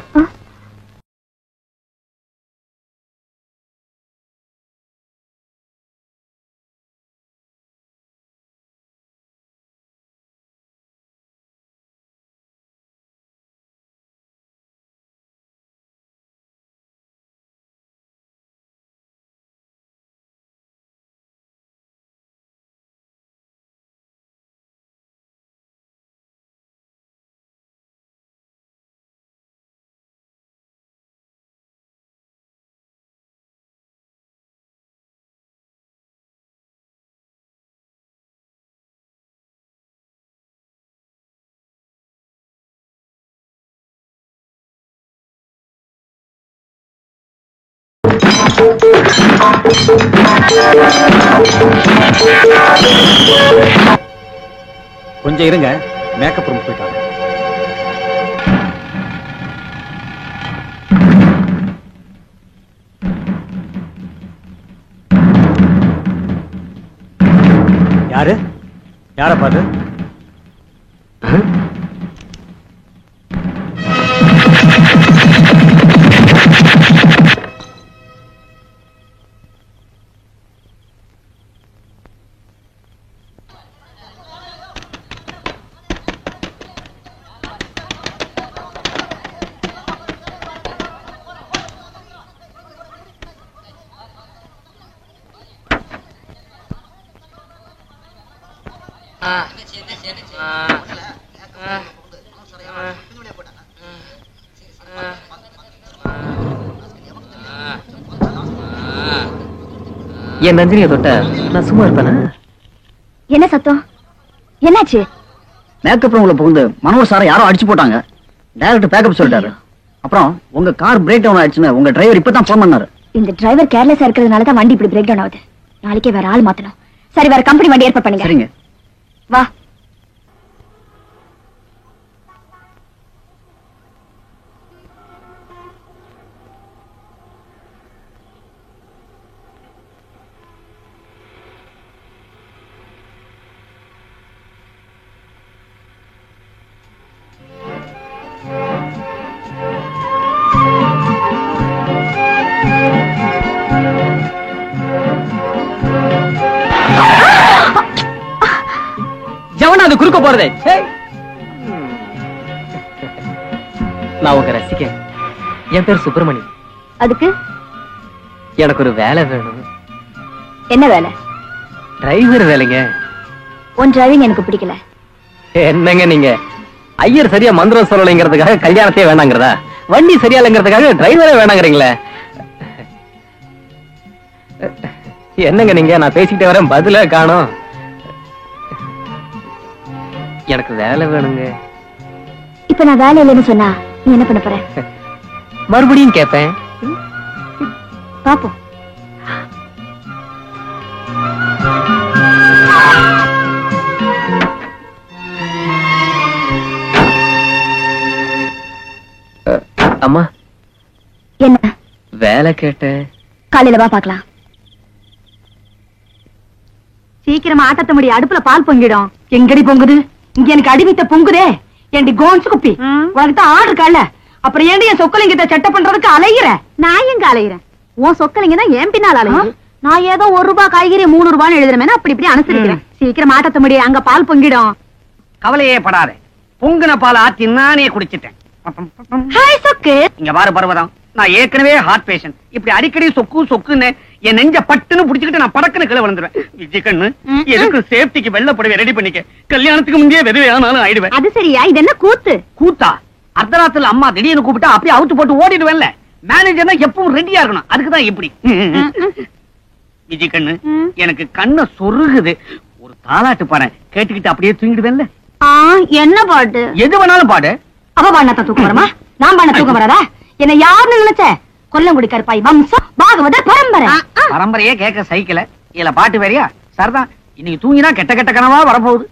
கொஞ்சம் இருங்க, மேக்கப் ரூம் போயிட்டாங்க. யாரு? யார பாரு? என் நந்தினியை தொட்ட நான் சும்மா இருப்பேனா? என்ன சத்தம்? என்னாச்சு? மேக்கப் ரூம்ல புகுந்து மனோர் சாரை யாரோ அடிச்சு போட்டாங்க. டைரக்டர் பேக்கப் சொல்லிட்டாரு. அப்புறம் உங்க கார் பிரேக் டவுன் ஆயிடுச்சுன்னு உங்க டிரைவர் இப்பதான் போன் பண்ணாரு. இந்த டிரைவர் கேர்லெஸ்ஸா இருக்கிறதுனால தான் வண்டி இப்படி பிரேக் டவுன் ஆகுது. நாளைக்கே வேற ஆள் மாத்தணும். சரி, வேற கம்பெனி வண்டி ஏற்பாடு பண்ணுங்க. சரிங்க. வா. அது குறுக்க போறதே. நான் உங்க ரசிக்க. என் பேர் சுப்பிரமணி. அதுக்கு எனக்கு ஒரு வேலை வேணும். என்ன வேலை? டிரைவர் வேலைங்க. உன் டிரைவிங் எனக்கு பிடிக்கல. என்னங்க நீங்க? ஐயர் சரியா மந்திரம் சொல்லலைங்கிறதுக்காக கல்யாணத்தையே வேணாங்கிறதா? வண்டி சரியா இல்லைங்கிறதுக்காக டிரைவரே வேணாங்கிறீங்களே? என்னங்க நீங்க? நான் பேசிக்கிட்டே வரேன், பதில காணோம். எனக்கு வேலை வேணுங்க. இப்ப நான் வேலை இல்லைன்னு சொன்னா நீ என்ன பண்ண போற? மறுபடியும் கேட்பேன். பாப்போம். அம்மா, என்ன வேலை கேட்ட காலையில வா பாக்கலாம். சீக்கிரமா ஆட்டத்த முடி, அடுப்புல பால் பொங்கிடும். எங்கடி பொங்குது? இங்க எனக்கு அடிமித்த பொங்குதே. ஏண்டி கோன்ஸ் குப்பி, உனக்கு தான் ஆர்டர் கால, அப்புறம் ஏண்டி என் சொக்கலிங்கத்தை செட்ட பண்றதுக்கு அலையிற? நான் எங்க அலையிறேன்? உன் சொக்கலிங்க தான் என் பின்னால் அலையுது. நான் ஏதோ 1 ரூபாய் காய்கறி 3 ரூபான்னு எழுதுறேன், அப்படி இப்படி அனுசரிக்கிறேன். சீக்கிரம் ஆட்டத்த முடி, அங்க பால் பொங்கிடும். கவலையே படாத, பொங்குன பால் ஆத்தி நானே குடிச்சிட்டேன். ஹாய் சொக்கு. இங்க பாரு பர்வதம், நான் ஏற்கனவே ஹார்ட் பேஷண்ட். இப்படி அடிக்கடி சொக்கு சொக்குன்னு என் நெஞ்ச பட்டுன்னு புடிச்சுக்கிட்டு நான் படக்குன்னு கீழே விழுந்துருவேன். விஜய் கண்ணு, எதுக்கு சேஃப்டிக்கு வெள்ள புடவை ரெடி பண்ணிக்க. கல்யாணத்துக்கு முந்தைய வெறுவே ஆனாலும் ஆயிடுவேன். அது சரியா? இது என்ன கூத்து? கூத்தா? அர்த்தராத்துல அம்மா திடீர்னு கூப்பிட்டா அப்படியே அவுத்து போட்டு ஓடிடுவேன்ல. மேனேஜர்னா எப்பவும் ரெடியா இருக்கணும், அதுக்குதான் இப்படி. விஜய் கண்ணு, எனக்கு கண்ணை சொருகுது. ஒரு தாலாட்டு பாரு, கேட்டுக்கிட்டு அப்படியே தூங்கிடுவேன்ல. என்ன பாட்டு? எது வேணாலும் பாடு. அவ பாண்ணா தூக்கம் வரமா? நான் பாண்ண தூக்கம் வராதா? என்ன யாருன்னு நினைச்ச? கொல்லங்குடி கருப்பாய் வம்சம் பாகவதர் பரம்பரை. பரம்பரையே கேட்க சைக்கிள, இதுல பாட்டு வேறியா? சரிதான், இன்னைக்கு தூங்கினா கெட்ட கெட்ட கனவா வரப்போகுது.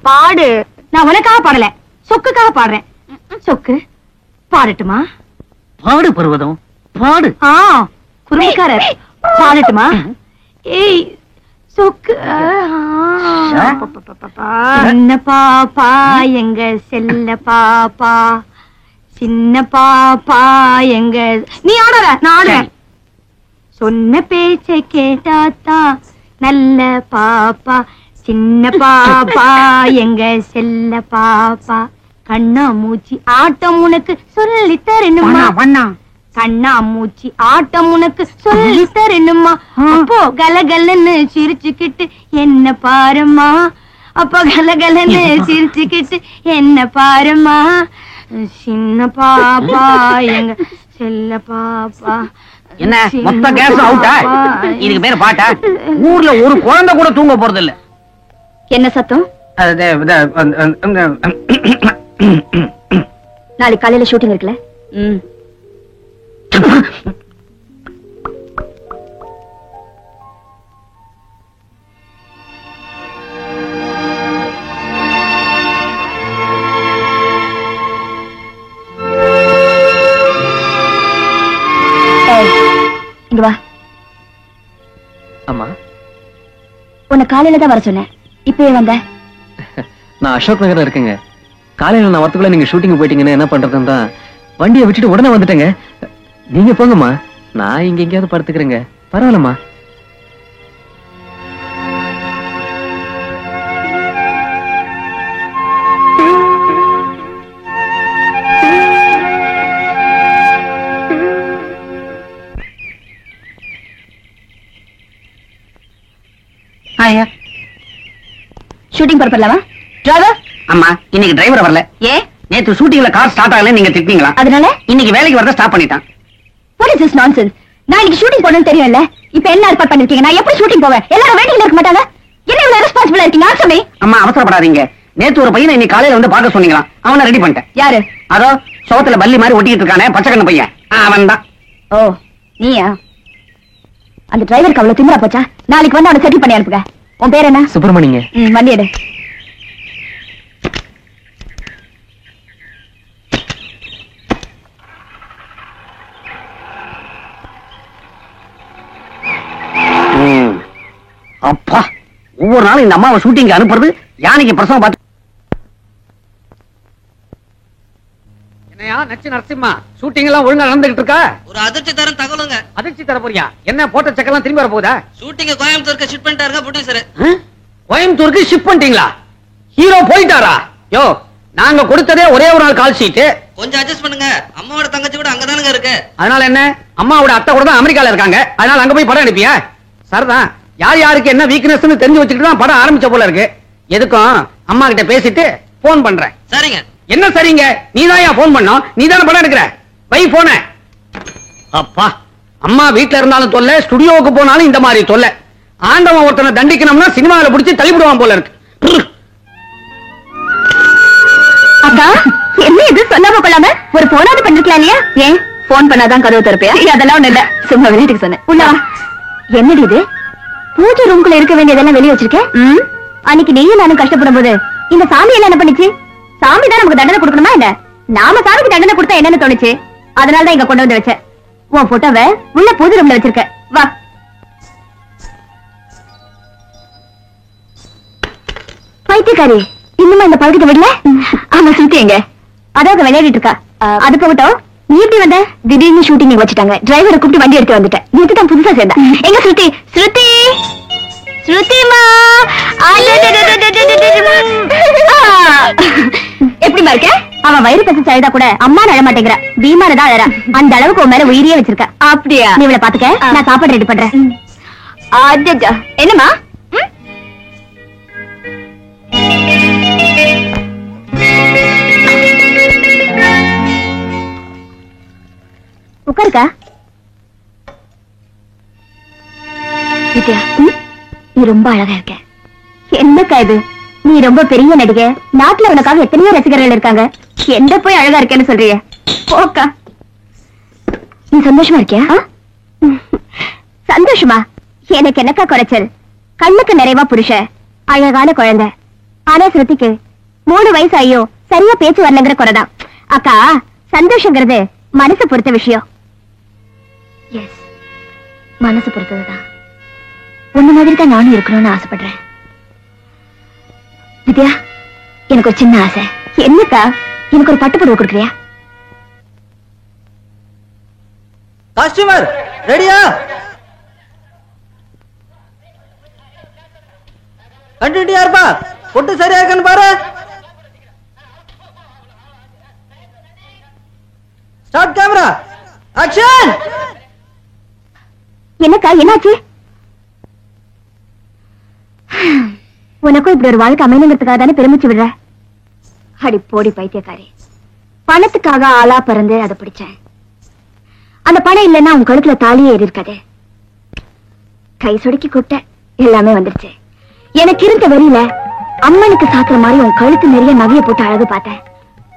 பாடு. நான் உனக்காக பாடல, சொக்குக்காக பாடுறேன். சொக்கு பாடட்டுமா? பாடு பருவதம், பாடு. குருவிக்காரர் பாடட்டுமா? ஏய் சொக்கு. சின்ன பாப்பா எங்க செல்ல பாப்பா, சின்ன பாப்பா எங்க. நீ ஆடுற, நான் ஆடுறேன். சொன்ன பேச்சை கேட்டாத்தா நல்ல பாப்பா, சின்ன பாப்பா எங்க செல்ல பாப்பா. கண்ணா மூச்சி ஆட்டம் உனக்கு சொல்லி தரணுமா? கண்ணா மூச்சி ஆட்டம் உனக்கு சொல்லி தரணுமா? அப்போ கலகலன்னு சிரிச்சுக்கிட்டு என்ன பாருமா, அப்போ கலகலன்னு சிரிச்சுக்கிட்டு என்ன பாருமா. சின்ன பாப்பா எங்க செல்ல பாப்பா. என்ன மொத்த கேஸ் அவுட்டா? இதுக்கு பேரு பாட்டா? ஊர்ல ஒரு குழந்தை கூட தூங்க போறது இல்ல. என்ன சத்தம்? நாளைக்கு காலையில ஷூட்டிங் இருக்குல்ல? இங்க வா. அம்மா, உன்னை காலையில தான் வர சொன்னேன், இப்பயே வந்த? நான் அசோக் நகர்ல இருக்கேங்க. காலையில நான் வரத்துக்குள்ள நீங்க ஷூட்டிங் போயிட்டீங்கன்னு என்ன பண்றதுன்னு தான் வண்டியை விட்டுட்டு உடனே வந்துட்டேங்க. நீங்க போங்கம்மா, நான் இங்க எங்கேயாவது படுத்துக்கிறேங்க. பரவாயில்லம்மா. ஷூட்டிங் பரப்பலாமா? டிரைவர். அம்மா, இன்னைக்கு டிரைவர் வரல. ஏ? நேத்து ஷூட்டிங்ல கார் ஸ்டார்ட் ஆகல, நீங்க திட்டிங்களா? அதனால இன்னைக்கு வேலைக்கு வரத ஸ்டாப் பண்ணிட்டான். What is this nonsense? நான் இன்னைக்கு ஷூட்டிங் போறேன்னு தெரியும்ல, இப்ப என்ன ஏற்பாடு பண்ணிருக்கீங்க? நான் எப்படி ஷூட்டிங் போவேன்? எல்லாரும் வெயிட்டிங்ல இருக்க மாட்டாங்க? என்ன இவ்வளவு ரெஸ்பான்சிபிளா இருக்கீங்க? Answer me. அம்மா, அவசரப்படாதீங்க. நேத்து ஒரு பையனை இன்னைக்கு காலையில வந்து பார்க்க சொன்னீங்களா? அவனை ரெடி பண்ணிட்டேன். யாரு? அதோ சோத்துல பல்லி மாதிரி ஒட்டிட்டு இருக்கானே, பச்சை கண்ணு பையன், அவன் தான். ஓ, நீயா? அந்த டிரைவருக்கு அவ்வளவு திமிரா போச்சா? நாளைக்கு வந்து அவனை செட்டில் பண்ணி அனுப்புங்க. உன் பேர் என்ன? சுப்பிரமணியங்க. வண்டி எடு. அப்பா, ஒவ்வொரு நாளும் இந்த அம்மாவை ஷூட்டிங் அனுப்புறது யானைக்கு பிரசவம் பார்த்து. என்னையா நச்சு நரசிம்மா, ஷூட்டிங் எல்லாம் ஒழுங்கா நடந்துகிட்டு இருக்கா? ஒரு அதிர்ச்சி தரம் தகவலுங்க. அதிர்ச்சி தர போறியா? என்ன போட்ட செக்கெல்லாம் திரும்பி வர போகுதா? ஷூட்டிங்க கோயம்புத்தூருக்கு ஷிஃப்ட் பண்ணிட்டாருங்க ப்ரொடியூசர். கோயம்புத்தூருக்கு ஷிஃப்ட் பண்ணிட்டீங்களா? ஹீரோ போயிட்டாரா? யோ, நாங்க கொடுத்ததே ஒரே ஒரு நாள் கால் ஷீட். கொஞ்சம் அட்ஜஸ்ட் பண்ணுங்க. அம்மாவோட தங்கச்சி கூட அங்கதானுங்க இருக்கு. அதனால என்ன? அம்மாவோட அத்தை கூட தான் அமெரிக்கால இருக்காங்க. அதனால அங்க போய் படம் அனுப்பியா? சரிதான், யார் யாருக்கு என்ன வீக்னஸ்னு தெரிஞ்சு வச்சுக்கிட்டு தான் படம் ஆரம்பிச்ச போல இருக்கு. எதுக்கும் அம்மா கிட்ட பேசிட்டு போன் பண்றேன். சரிங்க. என்ன சரிங்க? நீதான் போன் பண்ணோம், நீதானே படம் எடுக்கிற. வை போன. அப்பா, அம்மா வீட்டுல இருந்தாலும் தொல்லை, ஸ்டுடியோவுக்கு போனாலும் இந்த மாதிரி தொல்லை. ஆண்டவன் ஒருத்தனை தண்டிக்கணும்னா சினிமாவில பிடிச்சி தள்ளிவிடுவான் போல இருக்கு. அக்கா, என்ன இது சொல்லாம கொள்ளாம ஒரு போனாவது பண்ணிருக்கலாம் இல்லையா? ஏன் போன் பண்ணாதான் கதவு திறப்பியா? அதெல்லாம் ஒண்ணு இல்ல, சும்மா விளையாட்டுக்கு சொன்னேன். உள்ளவா. என்னடி இது? பூஜை ரூம்குள்ள இருக்க வேண்டியதெல்லாம் வெளியே வச்சிருக்கேன். அன்னைக்கு நீயும் நானும் கஷ்டப்படும் போது இந்த சாமி எல்லாம் என்ன பண்ணுச்சு? சாமி தான் நமக்கு தண்டனை கொடுக்கணுமா என்ன? நாம சாமிக்கு தண்டனை கொடுத்தா என்னன்னு தோணுச்சு, அதனாலதான் இங்க கொண்டு வந்து வச்சேன். உன் போட்டோவை உள்ள பொது ரூம்ல வச்சிருக்க. வா. பைத்தியக்காரி, இன்னுமா இந்த பழக்கத்தை விடல? ஆமா, சுத்தி எங்க அதாவது விளையாடிட்டு இருக்கா. அது போகட்டும், நீ எப்படி வந்த? திடீர்னு ஷூட்டிங் வச்சுட்டாங்க. டிரைவரை கூப்பிட்டு வண்டி எடுத்து வந்துட்டேன். நீ தான் புதுசா சேர்ந்தா. எங்க ஸ்ருதி? ஸ்ருதி, ஸ்ருதிமா, எப்படிமா இருக்க? அவன் வயிறு பசி அழுதா கூட அம்மா அழ மாட்டேங்கிறா. பீமானதான் அழறா. அந்த அளவுக்கு உன் மேல உயிரியே வச்சிருக்க. அப்படியா? நீ இவளை பாத்துக்க, நான் சாப்பாடு ரெடி பண்றேன். என்னமா? உட்காருக்கா. வித்யா, நீ ரொம்ப அழகா இருக்க. என்னக்கா இது? நீ ரொம்ப பெரிய நடிகை. நாட்டுல உனக்காக எத்தனையோ ரசிகர்கள் இருக்காங்க. எந்த போய் அழகா இருக்கேன்னு சொல்றிய? போக்கா. நீ சந்தோஷமா இருக்கியா? சந்தோஷமா? எனக்கு என்னக்கா குறைச்சல்? கண்ணுக்கு நிறைவா புருஷ, அழகான குழந்தை. ஆனா ஸ்ருதிக்கு 3 வயசு ஐயோ சரியா பேச்சு வரலங்கிற குறைதான். அக்கா, சந்தோஷங்கிறது மனசு பொறுத்த விஷயம். எஸ், மனசு பொறுத்ததுதான். உன்ன மாதிரி தான் நானும் இருக்கணும்னு ஆசைப்படுறேன். வித்யா, எனக்கு ஒரு சின்ன ஆசை. என்னக்கா? எனக்கு ஒரு பட்டு புடவை கொடுக்குறியா? காஸ்டியூமர் ரெடியா? கண்டினியூட்டியா இருப்பா. பொட்டு சரியா இருக்கான்னு பாரு. Start camera, action. என்னக்கா, என்னாச்சு? உனக்கும் இப்படி ஒரு வாழ்க்கை அமைனுங்கிறதுக்காக தானே பெருமிச்சு விடுற. அடி போடி பைத்தியக்காரி. பணத்துக்காக ஆளா பிறந்து அதை பிடிச்சேன். அந்த பணம் இல்லைன்னா உன் கழுத்துல தாலியே ஏறி இருக்காது. கை சொடுக்கி கூட்ட எல்லாமே வந்துருச்சு. எனக்கு இருந்த வரியில அம்மனுக்கு சாக்குற மாதிரி உன் கழுத்து நிறைய நகைய போட்டு அழகு பார்த்தேன்.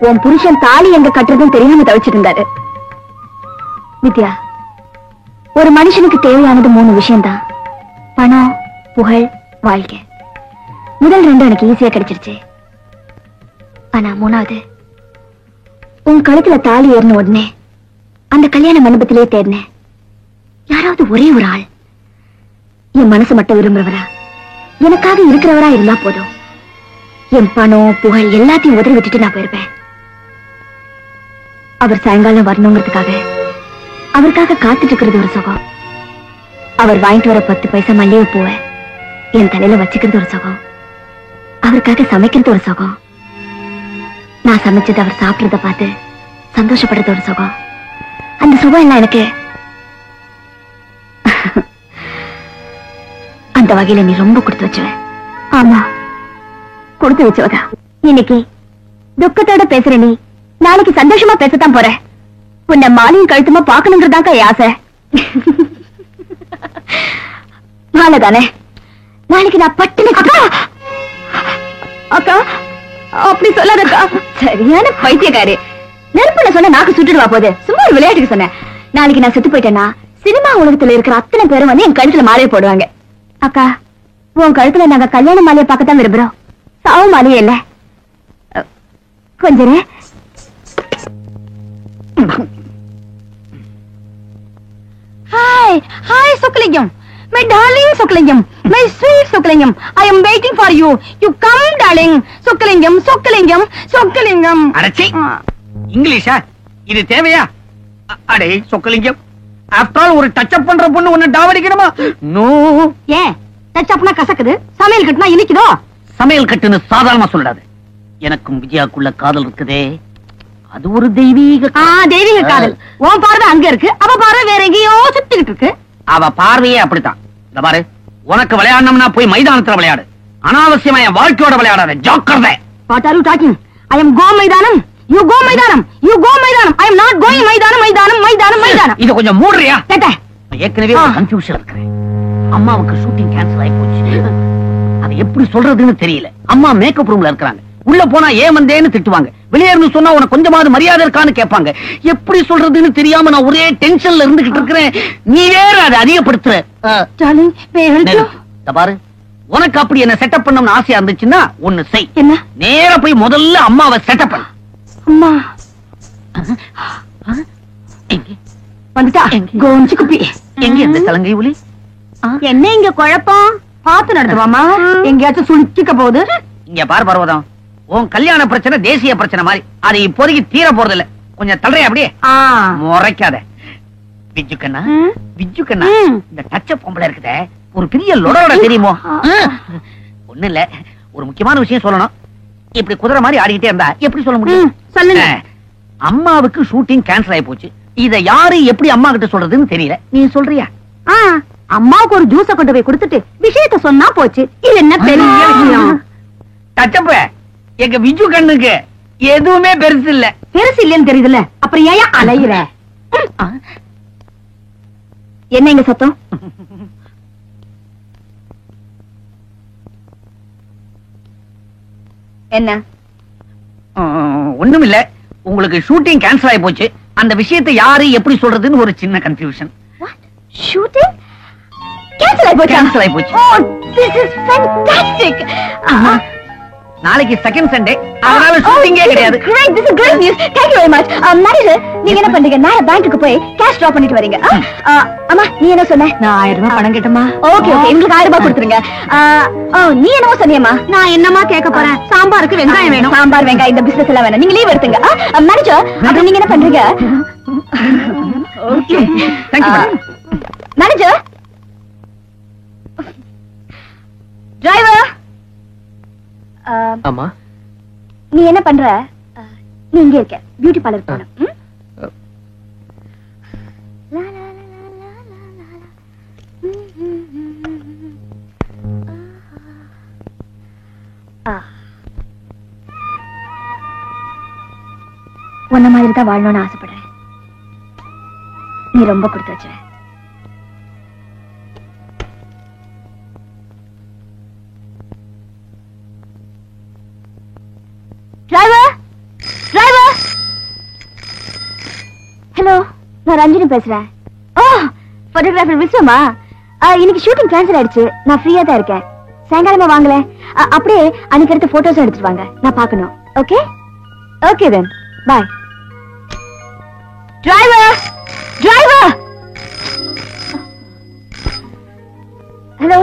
உன் புருஷன் தாலி எங்க கட்டுறதும் தெரியாம தவிச்சிட்டு இருந்தாரு. வித்யா, ஒரு மனுஷனுக்கு தேவையானது 3 விஷயம்தான். பணம், புகழ், வாழ்க்கை. முதல் 2 எனக்கு ஈஸியா கிடைச்சிருச்சு. ஆனா 3வது, உன் கழுத்துல தாலி ஏறின உடனே அந்த கல்யாண மண்டபத்திலே தேடினேன். யாராவது ஒரே ஒரு ஆள் என் மனசு மட்டும் விரும்புறவரா, எனக்காக இருக்கிறவரா இருந்தா போதும். என் பணம், புகழ் எல்லாத்தையும் உதறி விட்டுட்டு நான் போயிருப்பேன். அவர் சாயங்காலம் வரணுங்கிறதுக்காக அவருக்காக காத்துட்டு இருக்கிறது ஒரு சுகம். அவர் வாங்கிட்டு வர 10 பைசா மல்லிகை பூவை என் தலையில வச்சுக்கிறது ஒரு சுகம். அவருக்காக சமைக்கிறது ஒரு சுகம். நான் சமைச்சது அவர் சாப்பிடுறத பார்த்து சந்தோஷப்படுறது ஒரு சுகம். அந்த சுகம் எல்லாம் எனக்கு. அந்த வகையில நீ ரொம்ப கொடுத்து வச்சுவ. ஆமா, கொடுத்து வச்சவதா. இன்னைக்கு துக்கத்தோட பேசுற நீ நாளைக்கு சந்தோஷமா பேசத்தான் போற. உன்னை மாலையும் கழுத்துமா பாக்கணுங்கிறதாக்கா ஆசை. மாலை தானே, நாளைக்கு நான் பட்டுன்னு. அக்கா, அப்படி சொல்லாதக்கா. சரியான பைத்தியக்காரி. நெருப்புல சொன்ன நாக்கு சுட்டுடுவா போது. சும்மா ஒரு விளையாட்டுக்கு சொன்னேன். நாளைக்கு நான் செத்து போயிட்டேன்னா சினிமா உலகத்துல இருக்கிற அத்தனை பேரும் வந்து என் கழுத்துல மாலையை போடுவாங்க. அக்கா, உன் கழுத்துல நாங்க கல்யாண மாலையை பார்க்கத்தான் விரும்புறோம். சாவு மாலையே இல்ல. கொஞ்சம் hi hi Suklingam, my darling Suklingam, my sweet Suklingam, I am waiting for you. You come, darling. Suklingam, Suklingam, Suklingam. அடச்சி, இங்கிலீஷா? இது தேவையா? அடே சொக்கலிங்கம், ஆஃப்டர் ஆல் ஒரு டச் அப் பண்ற பொண்ணு உன்னை டாவடிக்கணுமா? நோ. ஏன் டச் அப்னா கசக்குது, சமையல் கட்டுனா இனிக்குதோ? சமையல் கட்டுன்னு சாதாரணமா சொல்லாது. எனக்கும் விஜயாக்குள்ள காதல் இருக்குதே, அது ஒரு தெய்வீக தெய்வீக காதல். உன் பார்வை அங்க இருக்கு, அவ பார்வை வேற எங்கேயோ சுத்திக்கிட்டு இருக்கு. அவ பார்வையே அப்படித்தான். இந்த பாரு, உனக்கு விளையாடணும்னா போய் மைதானத்துல விளையாடு. அனாவசியமா என் வாழ்க்கையோட விளையாடாத. ஜாக்கிரதை. What are you talking? I am go மைதானம். You go மைதானம். You go மைதானம். I am not going மைதானம், மைதானம், மைதானம், மைதானம். இது கொஞ்சம் மூடுறியா? கேட்ட. ஏற்கனவே ஒரு கன்ஃபியூஷன் இருக்கிறேன். அம்மாவுக்கு ஷூட்டிங் கேன்சல் ஆகி போச்சு. அது எப்படி சொல்றதுன்னு தெரியல. அம்மா மேக்கப் ரூம்ல இருக்காங்க. உள்ள போனா ஏன் வந்தேன்னு திட்டுவாங்க. வெளியேறனு சொன்னா உனக்கு கொஞ்சமாவது மரியாதை இருக்கான்னு கேட்பாங்க. எப்படி சொல்றதுன்னு தெரியாம நான் ஒரே டென்ஷன்ல இருந்துகிட்டு இருக்கிறேன். நீ வேற அதை அதிகப்படுத்துற. Darling, may I help you? பாரு, உனக்கு அப்படி என்ன செட்டப் பண்ணணும்னு ஆசையா இருந்துச்சுன்னா ஒண்ணு செய். என்ன? நேரா போய் முதல்ல அம்மாவை செட்டப் பண்ணு. அம்மா, வந்துட்டா கோஞ்சி குப்பி. எங்க இந்த சலங்கை ஒலி? என்ன இங்க குழப்பம்? பாத்து நடத்துவாமா, எங்கேயாச்சும் சுழிக்க போகுது. இங்க பார் பர்வதம், உன் கல்யாண பிரச்சனை தேசிய பிரச்சனை மாதிரி, அது இப்போதைக்கு தீர போறது இல்ல. கொஞ்சம் தள்ளுறே அப்படியே, முறைக்காத. விஜு கண்ணா, விஜு கண்ணா, இந்த டச்ச பொம்பளை இருக்குதே ஒரு பெரிய லொடோட தெரியுமோ? ஒண்ணு இல்ல, ஒரு முக்கியமான விஷயம் சொல்லணும். இப்படி குதிரை மாதிரி ஆடிக்கிட்டே இருந்தா எப்படி சொல்ல முடியும்? சொல்லுங்க. அம்மாவுக்கு ஷூட்டிங் கேன்சல் ஆகி போச்சு. இத யாரு எப்படி அம்மா கிட்ட சொல்றதுன்னு தெரியல. நீ சொல்றியா? அம்மாவுக்கு ஒரு ஜூஸ கொண்டு போய் கொடுத்துட்டு விஷயத்த சொன்னா போச்சு. இது என்ன பெரிய விஷயம்? டச்சப்ப, எங்க விஜு கண்ணுக்கு எதுவுமே பெருசு இல்ல. பெருசு இல்லன்னு தெரியுதுல்ல, அப்புறம் ஏன் அலையிற? என்ன இங்க சத்தம்? என்ன? ஒண்ணும் இல்ல, உங்களுக்கு ஷூட்டிங் கேன்சல் ஆகி போச்சு. அந்த விஷயத்தை யாரு எப்படி சொல்றதுன்னு ஒரு சின்ன கன்ஃபியூஷன். ஷூட்டிங் கேன்சல் ஆகி போச்சு. கேன்சல் ஆகி போச்சு. Oh, this is fantastic. நாளைக்கு செகண்ட் சண்டே, அதனால ஷூட்டிங்கே கிடையாது. Great, this is great news. Thank you very much. Manager, நீங்க என்ன பண்றீங்க? நான் பேங்க்குக்கு போய் கேஷ் டிரா பண்ணிட்டு வரீங்க. அம்மா, நீ என்ன சொன்ன? நான் 1000 ரூபாய் பணம் கேட்டமா. ஓகே ஓகே, உங்களுக்கு 1000 ரூபாய் கொடுத்துருங்க. நீ என்னமோ சொன்னியம்மா? நான் என்னமா கேட்க போறேன்? சாம்பாருக்கு வெங்காயம் வேணும். சாம்பார் வெங்காயம் இந்த பிசினஸ் எல்லாம் வேணும். நீங்க லீவ் எடுத்துங்க. மேனேஜர், அப்புறம் நீங்க என்ன பண்றீங்க? Okay, Thank you, madam. Manager, driver. ஆமா, நீ என்ன பண்ற? நீ இங்க இருக்க, பியூட்டி பார்லர் போன. உன்ன மாதிரி தான் வாழணும்னு ஆசைப்படுறேன். நீ ரொம்ப கொடுத்து வச்ச. Driver, driver. ஹலோ, நான் ரஞ்சினி பேசுறேன். ஓ, போட்டோகிராஃபர் விஸ்வமா? இன்னைக்கு ஷூட்டிங் கேன்சல் ஆயிடுச்சு. நான் ஃப்ரீயா தான் இருக்கேன். சாயங்காலமா வாங்கல. அப்படியே அன்னைக்கு எடுத்த போட்டோஸ் எடுத்துட்டு வாங்க, நான் பார்க்கணும். Okay okay then bye. Driver, driver. Hello.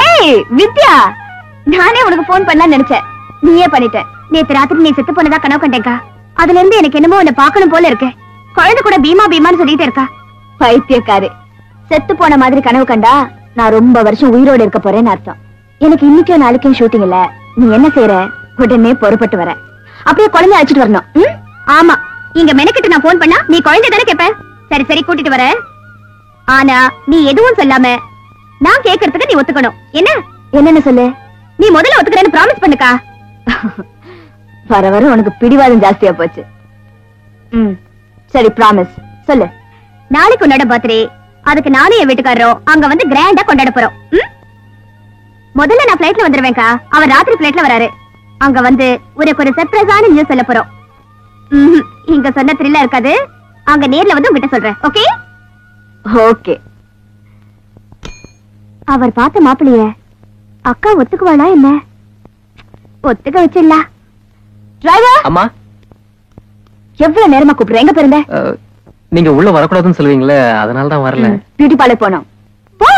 ஏய் வித்யா, நானே உனக்கு போன் பண்ணலாம்னு நினைச்சேன், நீயே பண்ணிட்ட. நேத்து ராத்திரி நீ செத்து போனதா கனவு கண்டேக்கா. அதுல இருந்து எனக்கு என்னமோ உன்னை பார்க்கணும் போல இருக்கு. குழந்தை கூட பீமா பீமான்னு சொல்லிட்டே இருக்கா. பைத்தியக்காரு, செத்து போன மாதிரி கனவு கண்டா நான் ரொம்ப வருஷம் உயிரோடு இருக்க போறேன்னு அர்த்தம். எனக்கு இன்னைக்கும் நாளைக்கும் ஷூட்டிங் இல்ல. நீ என்ன செய்யற? உடனே பொறுப்பட்டு வர. அப்படியே குழந்தை அழைச்சிட்டு வரணும். ஆமா, இங்க மெனக்கிட்டு நான் போன் பண்ணா நீ குழந்தை தானே கேப்ப. சரி சரி, கூட்டிட்டு வர. ஆனா நீ எதுவும் சொல்லாம நான் கேக்குறதுக்கு நீ ஒத்துக்கணும். என்ன? என்னன்னு சொல்லு. நீ முதல்ல ஒத்துக்கிறேன்னு ப்ராமிஸ் பண்ணுக்கா. வர வர உனக்கு பிடிவாதம் ஜாஸ்தியா போச்சு. சரி, ப்ராமிஸ் சொல்லு. நாளைக்கு உன்னோட பர்த்டே. அதுக்கு நானும் என் வீட்டுக்காரரும் அங்க வந்து கிராண்டா கொண்டாட போறோம். முதல்ல நான் பிளைட்ல வந்துருவேன்க்கா. அவர் ராத்திரி பிளைட்ல வராரு. அங்க வந்து உனக்கு ஒரு சர்ப்ரைஸான நியூஸ் சொல்ல போறோம். இங்க சொன்ன த்ரில்லா இருக்காது. அங்க நேர்ல வந்து உங்ககிட்ட சொல்றேன். Okay okay. அவர் பார்த்த மாப்பிள்ளைய அக்கா ஒத்துக்குவாளா என்ன? ஒத்துக்க வச்சிடலா. டிரைவர். அம்மா, எவ்வளவு நேரமா கூப்பிடுற? எங்க போயிருந்த? நீங்க உள்ள வரக்கூடாதுன்னு சொல்லுவீங்களே, அதனால தான் வரல. பியூட்டி பார்லர் போனோம். போ.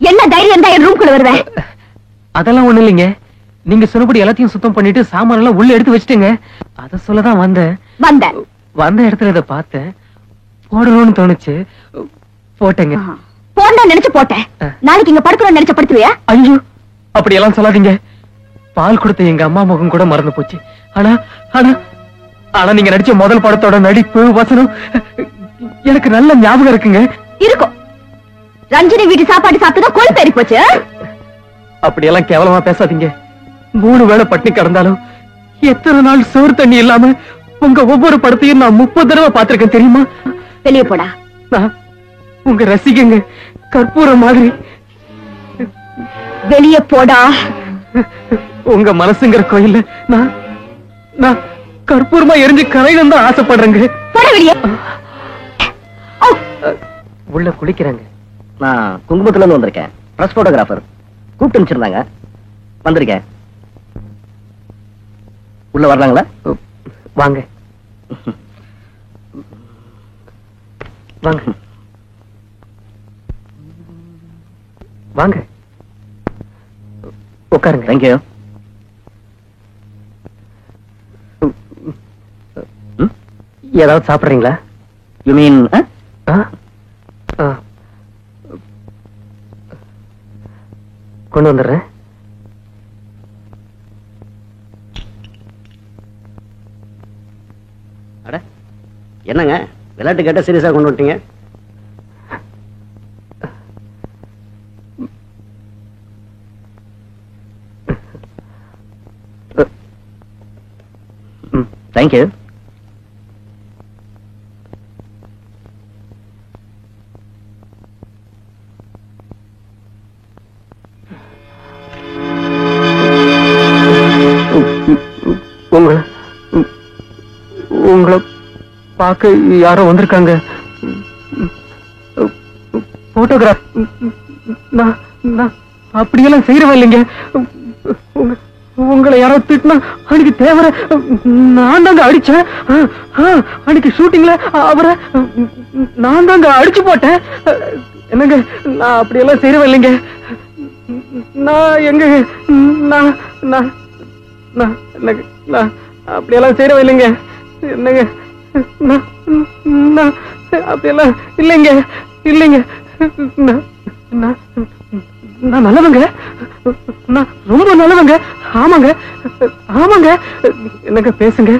என்ன தைரியம் தான் என் ரூம்குள்ள வருவேன்? அதெல்லாம் ஒண்ணு இல்லைங்க. நீங்க சொன்னபடி எல்லாத்தையும் சுத்தம் பண்ணிட்டு சாமான எல்லாம் உள்ள எடுத்து வச்சிட்டீங்க. அத சொல்லதான் வந்த இடத்துல இதை பார்த்தேன். போடணும்னு தோணுச்சு, போட்டேங்க. போன நினைச்சு போட்டேன். நாளைக்கு இங்க படுக்கணும்னு நினைச்ச படுத்துவியா? ஐயோ, அப்படி எல்லாம் சொல்லாதீங்க. பால் கொடுத்த எங்க அம்மா முகம் கூட மறந்து போச்சு. ஆனா ஆனா ஆனா நீங்க நடிச்ச முதல் படத்தோட நடிப்பு, வசனம் எனக்கு நல்ல ஞாபகம் இருக்குங்க. இருக்கும். ரஞ்சினி வீட்டு சாப்பாடு சாப்பிட்டு கொழுப்பு ஏறி போச்சு. அப்படி எல்லாம் கேவலமா பேசாதீங்க. 3 வேளை பட்டினி கிடந்தாலும் எத்தனை நாள் சோறு தண்ணி இல்லாம உங்க ஒவ்வொரு படத்தையும் நான் 30 தடவை பார்த்திருக்கேன் தெரியுமா? வெளியே போடா. நான் உங்க ரசிகங்க, கற்பூரம் மாதிரி. வெளியே போடா. உங்க மனசுங்கிற கோயில்ல நான் நான் கற்பூரமா எரிஞ்சு கரையில தான் ஆசைப்படுறேங்க. போட வெளியே. உள்ள குளிக்கிறாங்க. நான் குங்குமத்துல இருந்து வந்திருக்கேன். பிரஸ் போட்டோகிராஃபர் கூப்பிட்டு அனுப்பிச்சிருந்தாங்க, வந்திருக்கேன். உள்ள வரலாங்களா? வாங்க வாங்க வாங்க, உட்காருங்க. தேங்க்யூ. ஏதாவது சாப்பிடுறீங்களா? யூ மீன் கொண்டு வந்துடுறேன். அட என்னங்க விளையாட்டு கேட்ட சீரியஸா கொண்டு வந்துட்டீங்க? தேங்க்யூ. உங்களை பார்க்க யாரோ வந்திருக்காங்க. போட்டோகிராஃப். நான் அப்படியெல்லாம் செய்யறவன் இல்லைங்க. உங்களை யாரோ திட்டினா அன்னைக்கு தேவர நான் தாங்க அடிச்சேன். அன்னைக்கு ஷூட்டிங்ல அவரை நான் தாங்க அடிச்சு போட்டேன். என்னங்க, நான் அப்படியெல்லாம் செய்யறவன் இல்லைங்க. நான் எங்க நான் நான் நான் நான் அப்படியெல்லாம் செய்யறவன் இல்லைங்க. என்னங்க, நான் அப்படியெல்லாம் இல்லைங்க இல்லைங்க. நான் நல்லவங்க, நான் ரொம்ப நல்லவங்க. ஆமாங்க ஆமாங்க. என்னங்க பேசுங்க.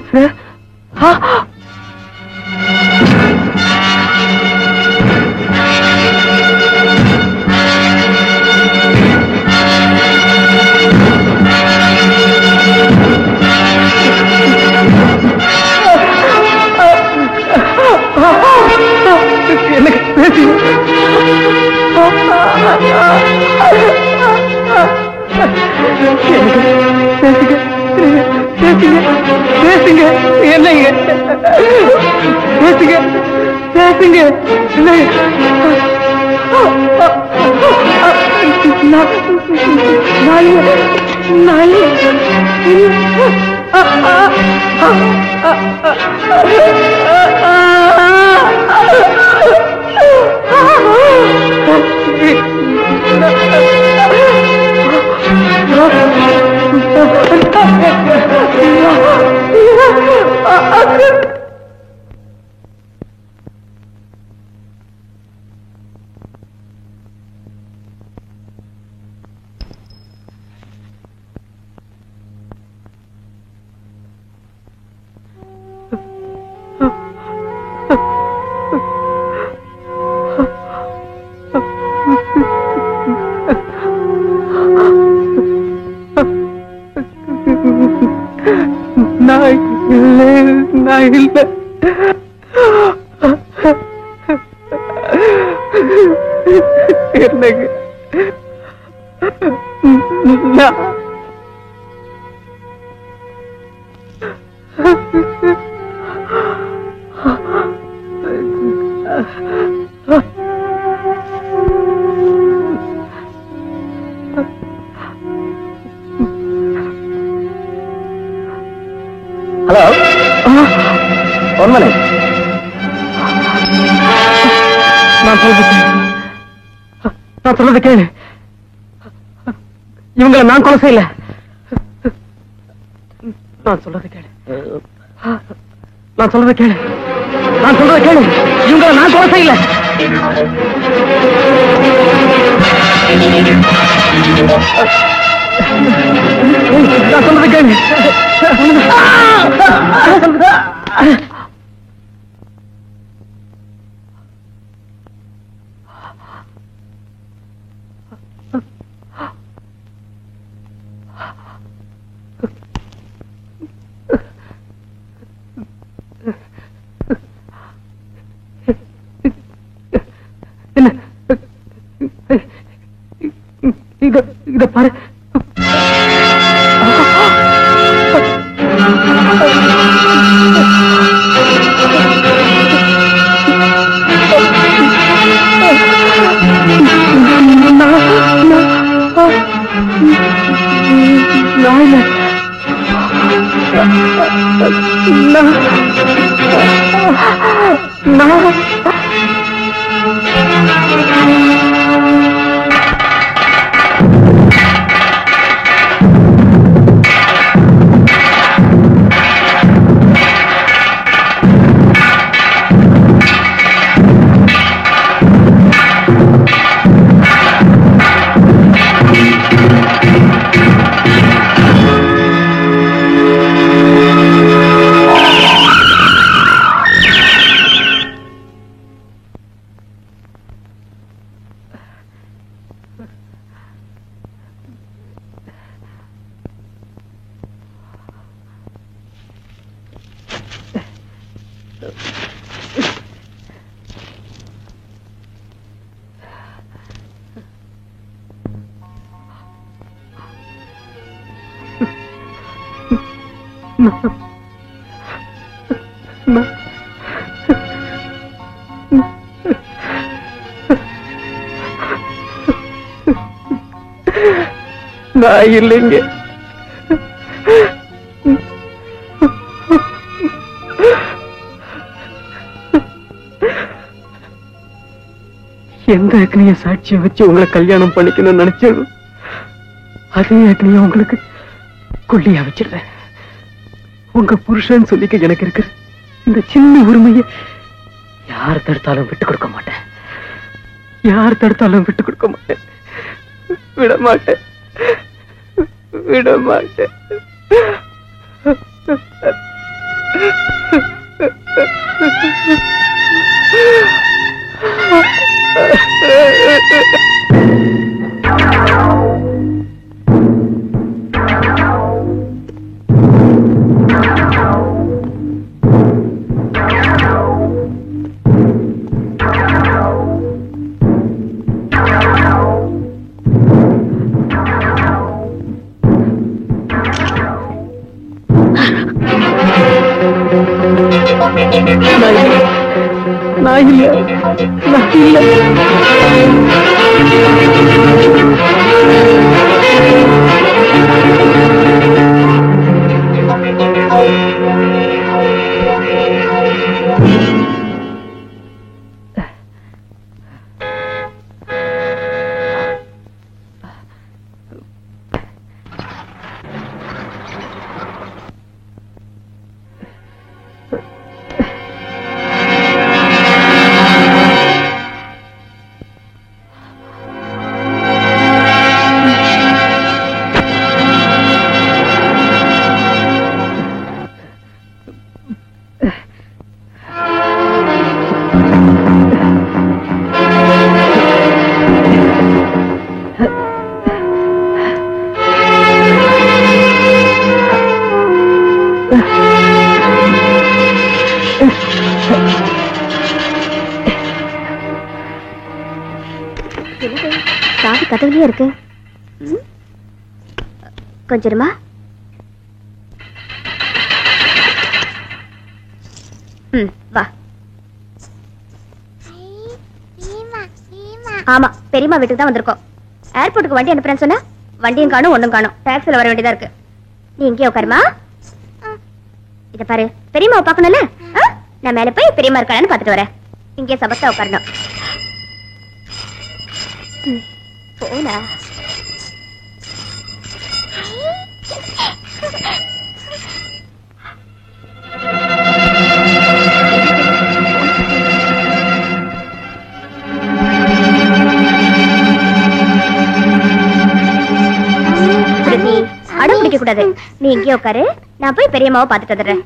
எனக்கு பேசுங்க. பேசுங்க என்னங்க, பேசுங்க பேசுங்க. நான் இல்ல. எனக்கு ஹலோ, ஒன் மினிட். நான் சொல்றது கேளு. இவங்களை நான் கொலை செய்யல. நான் சொல்றது கேளு. நான் சொல்றது கேளு. நான் சொல்றது கேளு. இவங்களை நான் கொலை செய்யல. நான் சொல்றது கேளு. இத பாரு. நான் இல்லைங்க. எந்த அக்னிய சாட்சியை வச்சு உங்களை கல்யாணம் பண்ணிக்கணும்னு நினைச்சது அதே அக்னிய உங்களுக்கு கொல்லியா வச்சிருந்தேன். உங்க புருஷன் சொல்லிக்க எனக்கு இருக்கிற இந்த சின்ன உரிமையை யார் தடுத்தாலும் விட்டு கொடுக்க மாட்டேன். யார் தடுத்தாலும் விட்டு கொடுக்க மாட்டேன். விட மாட்டேன். விட மாட்டேன். நான் இல்ல. நான் இல்ல. கதவுலயே இருக்கு. கொஞ்சமா வா. ஆமா, பெரியம்மா வீட்டுக்கு தான் வந்திருக்கோம். ஏர்போர்ட்டுக்கு வண்டி அனுப்புறேன்னு சொன்னா வண்டியும் காணும் ஒண்ணும் காணும். டாக்ஸில வர வேண்டியதா இருக்கு. நீ இங்கே உட்காருமா. இத பாரு, பெரியம்மாவை பாக்கணும்ல. நான் மேல போய் பெரியம்மா இருக்கானு பாத்துட்டு வரேன். இங்கே சபத்தா உட்காரணும். போனா அடம் பிடிக்க கூடாது. நீ இங்கே உட்காரு, நான் போய் பெரியம்மாவை பாத்துட்டு வந்துடுறேன்.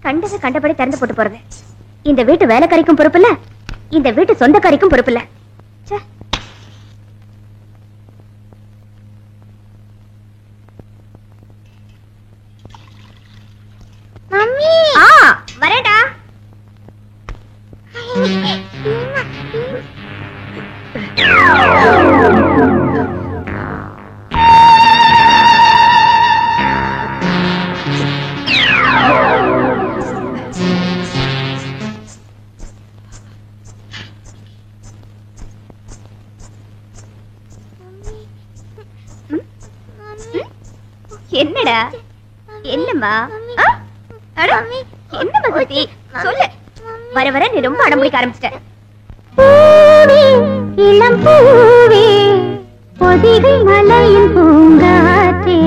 கண்டது கண்டபடி திறந்து போட்டு போறது இந்த வீட்டு வேலைக்காரிக்கும் பொறுப்பு இல்ல, இந்த வீட்டு சொந்தக்காரிக்கும் பொறுப்பு இல்ல. மம்மி வரேடா. என்னடா என்னம்மா? என்னம்மா சுத்தி சொல்லு. வர வர நீ ரொம்ப அடம் பிடிக்க ஆரம்பிச்சிட்ட. இளம் பூவே பொதிகை மலையின் பூங்காற்றே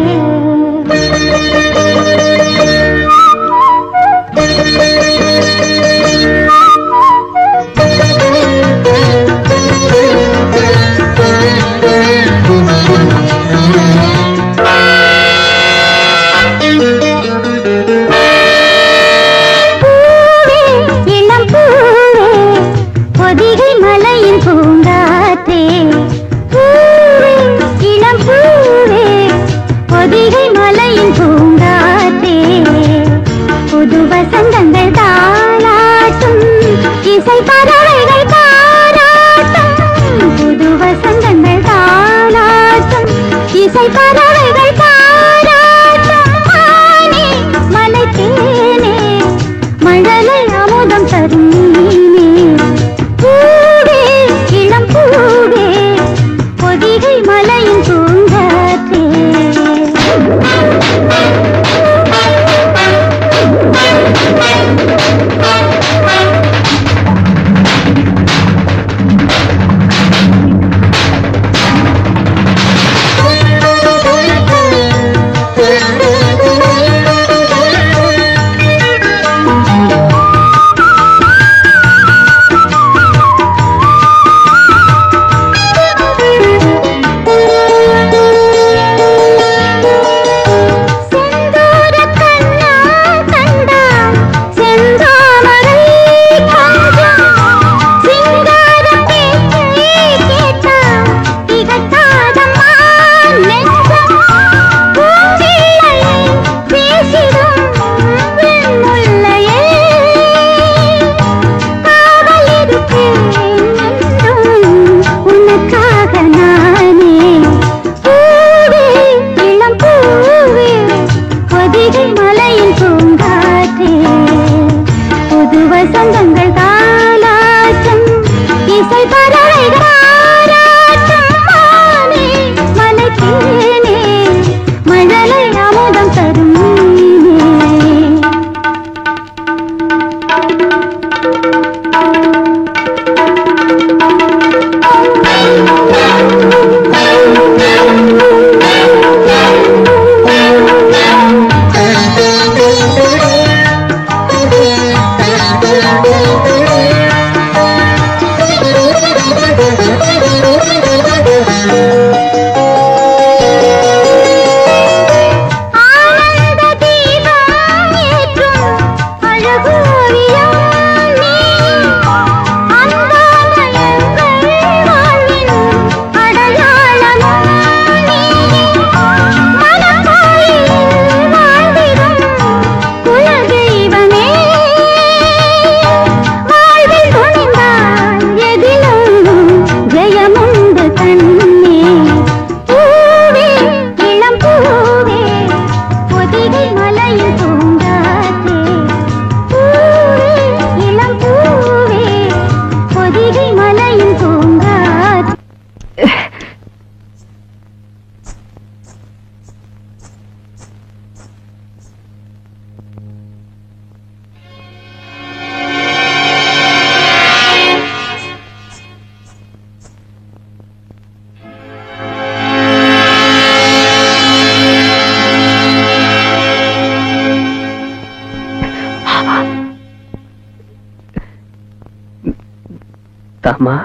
தாமா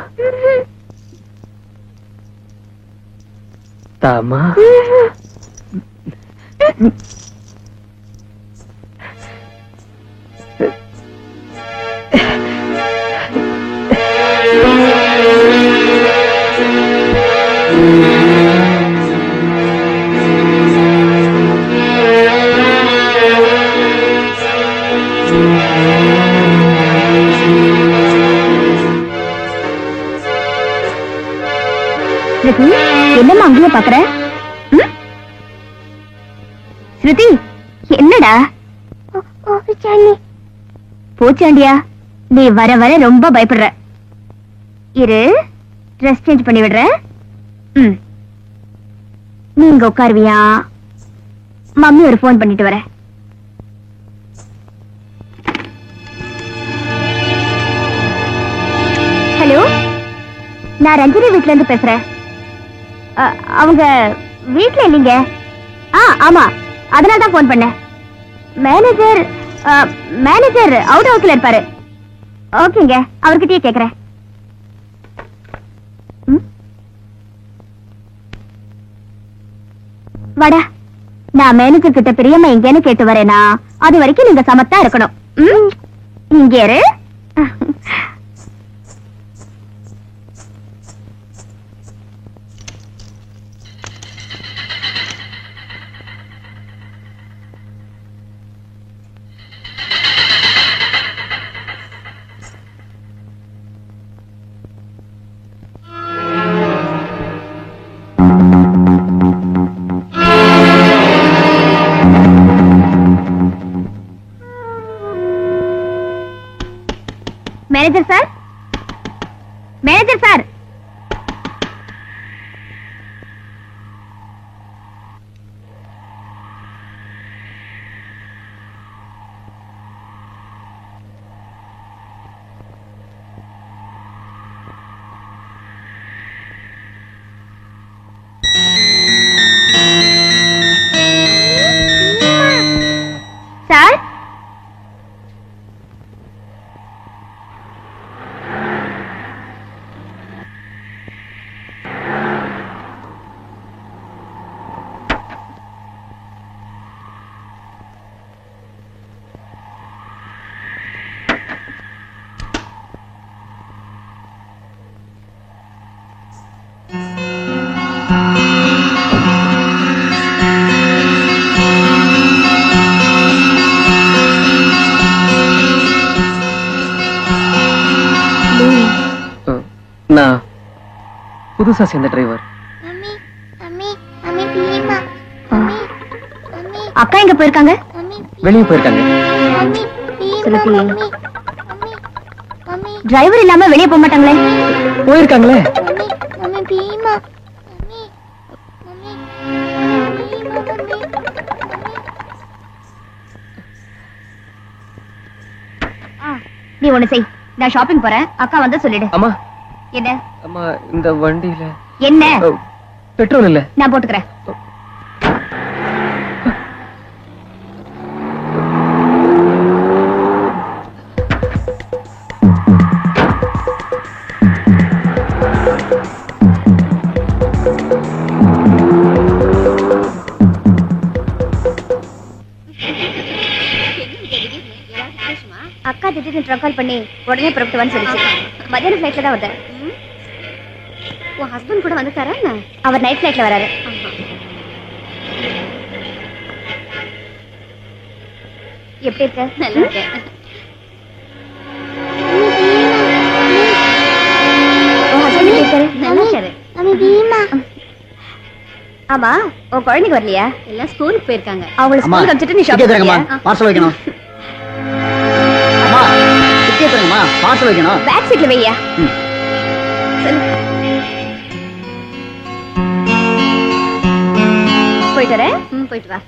தாமா என்னம்மா அங்கேயே பாக்குற? ஸ்ருதி என்னடா? பூச்சாண்டியா? நீ வர வர ரொம்ப பயப்படுற. இரு, ட்ரெஸ் சேஞ்ச் பண்ணி விடுறேன். நீங்க உட்காருவியா? மம்மி ஒரு போன் பண்ணிட்டு வரேன். ஹலோ, நான் ரஞ்சினி வீட்ல இருந்து பேசுறேன். அவங்க வீட்ல இல்லைங்க. ஆமா, அதனால தான் போன் பண்ணேன். மேனேஜர் அவுட் ஹவுஸ்ல இருப்பாரு. ஓகேங்க, அவர்கிட்டயே கேக்குறேன். வாடா, நான் மேனேஜர் கிட்ட பிரியமா எங்கன்னு கேட்டு வரேனா, அது வரைக்கும் நீங்க சமத்தா இருக்கணும். இங்க இரு. Manager sir, manager sir, sir, நான் புதுசா சேர்ந்த டிரைவர். அக்கா எங்க போயிருக்காங்க? வெளியே போயிருக்காங்க. டிரைவர் இல்லாம வெளியே போக மாட்டாங்களே? போயிருக்காங்களே. நீ ஒண்ணு செய், நான் ஷாப்பிங் போறேன், அக்கா வந்து சொல்லிடு. அம்மா, என்ன? அம்மா, இந்த வண்டியில என்ன? பெட்ரோல் இல்ல. நான் போட்டுக்கிறேன். அக்கா திடீர்னு ட்ரக் கால் பண்ணி உடனே புறப்பட்டு வந்து சொல்லிச்சு. மத்தியானம் ஃபிளைட்ல தான் வந்தேன். உன் ஹஸ்பண்ட் கூட வந்துட்டாரா? அவர் நைட் ஃபிளைட்ல வராரு. எப்படி இருக்க? நல்லா இருக்கேன். உன் ஹஸ்பண்ட் எப்படி இருக்காரு? நல்லா இருக்காரு. ஆமா, உன் குழந்தைக்கு வரலையா? எல்லாம் ஸ்கூலுக்கு போயிருக்காங்க. அவங்களை ஸ்கூலுக்கு அனுப்பிச்சிட்டு நீ ஷாப்பிங் போறியா? பார்சல் வைக்கணும். அம்மா, டிக்கெட் எடுங்கம்மா, பார்சல் வைக்கணும். பேக் சீட்ல வையா. போயிட்டு வரேன். போயிட்டு வா.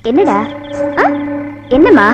என்னடா என்னம்மா?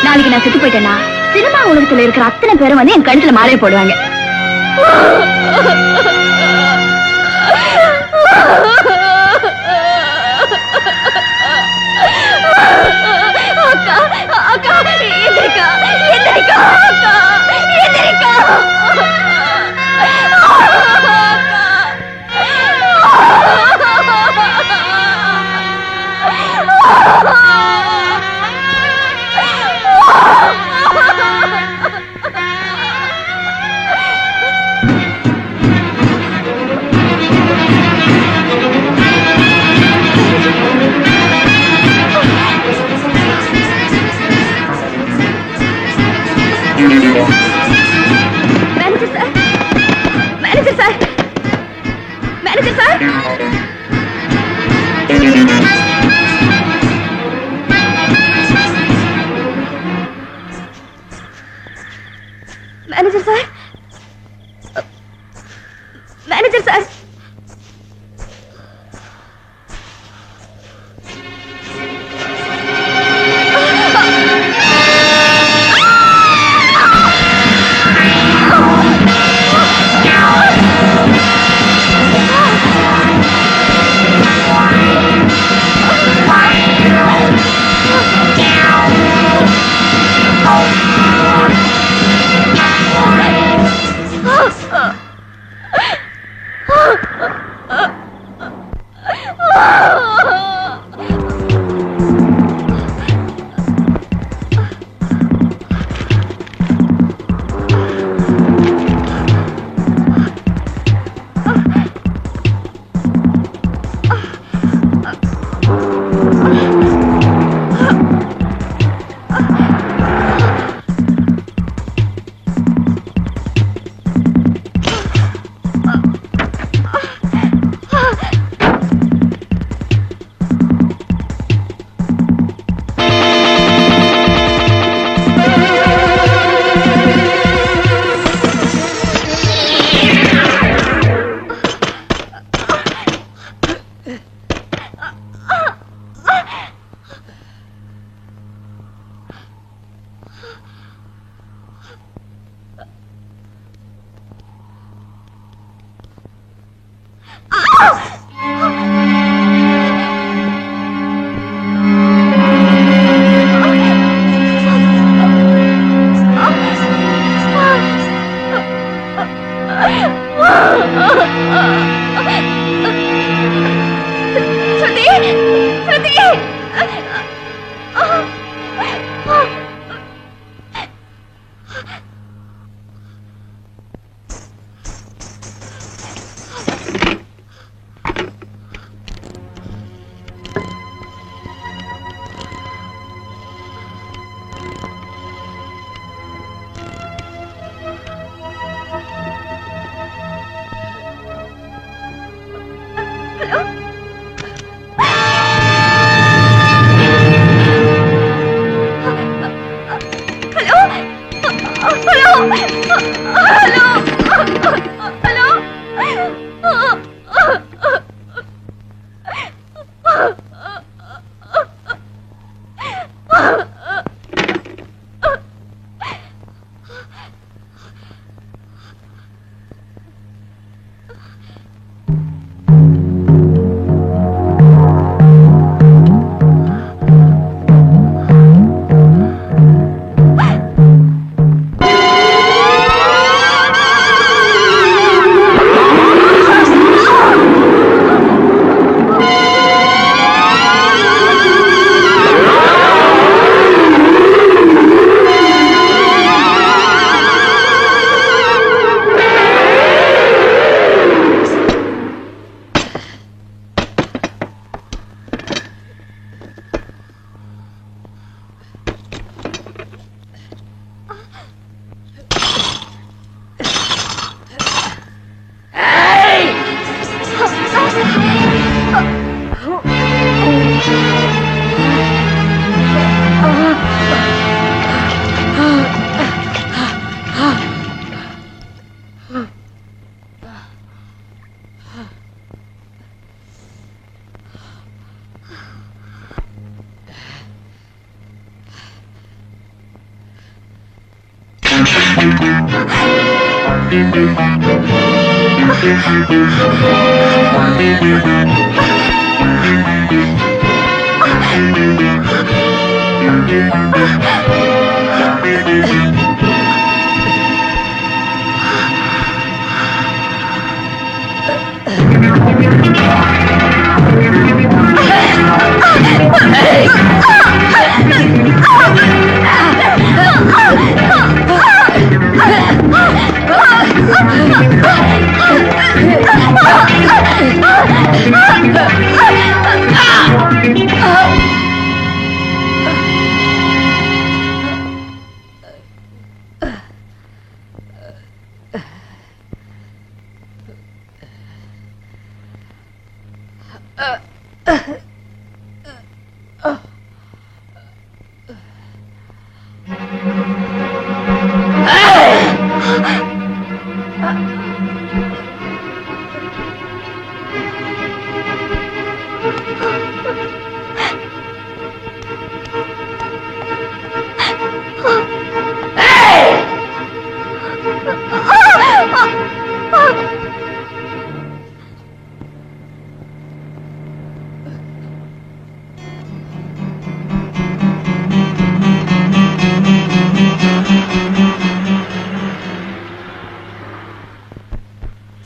நாளைக்கு நான் செத்து போயிட்டேன்னா சினிமா உலகத்துல இருக்கிற அத்தனை பேரும் வந்து என் கழுத்துல மாலை போடுவாங்க.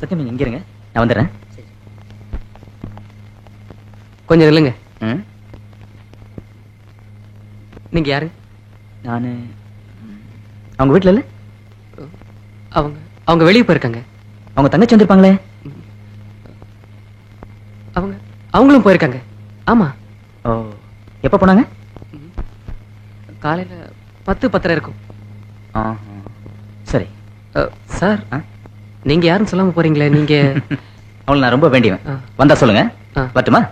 சத்தியம் நீங்க இங்க இருங்க, நான் வந்துடுறேன். கொஞ்சம் இல்லைங்க. நீங்க யாரு? நானு அவங்க வீட்டுல இல்ல. அவங்க வெளியே போயிருக்காங்க. அவங்க தங்கச்சி வந்திருப்பாங்களே. அவங்களும் போயிருக்காங்க. ஆமா. ஓ, எப்ப போனாங்க? காலையில 10:10 இருக்கும். சரி சார், நீங்க யாருன்னு சொல்லாம போறீங்களே. நீங்க அவங்களை நான் ரொம்ப வேண்டியவன். வந்தா சொல்லுங்க. வரட்டுமா?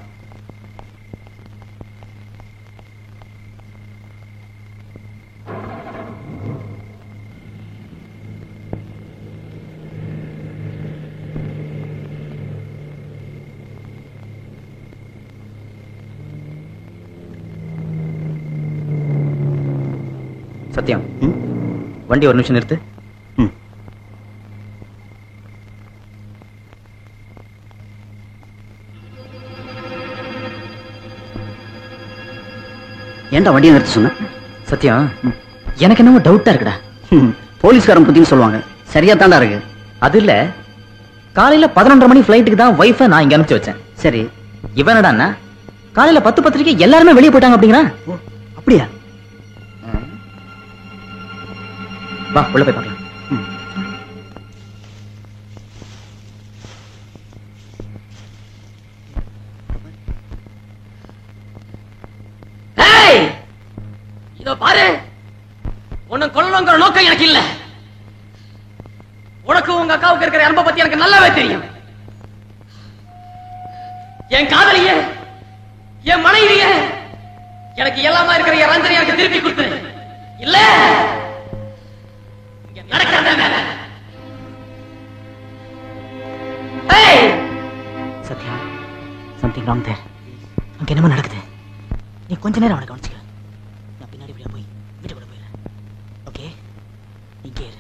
சத்யம், வண்டி ஒரு நிமிஷம் நிறுத்து. ஏன்டா வண்டியை நிறுத்த சொன்ன? சத்யம், எனக்கு என்னமோ டவுட்டா இருக்குடா. போலீஸ்காரன் பத்தின்னு சொல்லுவாங்க. சரியா தாண்டா இருக்கு. அது இல்ல, காலையில 11:30 மணி ஃபிளைட்டுக்கு தான் வைஃபை நான் இங்க அனுப்பிச்சு வச்சேன். சரி, இவனடான்னா காலையில 10:10 எல்லாருமே வெளியே போயிட்டாங்க அப்படிங்கிறான். அப்படியா? வா, உள்ள போய் பார்க்கலாம். இதோ பாரு, உன்னை கொல்லணுங்கிற நோக்கம் எனக்கு இல்ல. உனக்கு உங்க அக்காவுக்கு இருக்கிற அன்பை பத்தி எனக்கு நல்லாவே தெரியும். என் காதலிய, என் மனைவிய, எனக்கு எல்லாமா இருக்கிற என் ரஞ்சனை எனக்கு திருப்பி கொடுத்துரு. இல்ல நடக்காத வேலை. சத்யா, சம்திங் ராங் தேர். அங்க என்னமா நடக்குது? நீ கொஞ்ச நேரம் அவனை கவனிச்சுக்க. நான் பின்னாடி இப்படியா போய் வீட்டுக்குள்ள போயிடுறேன். ஓகே, இங்கே இரு.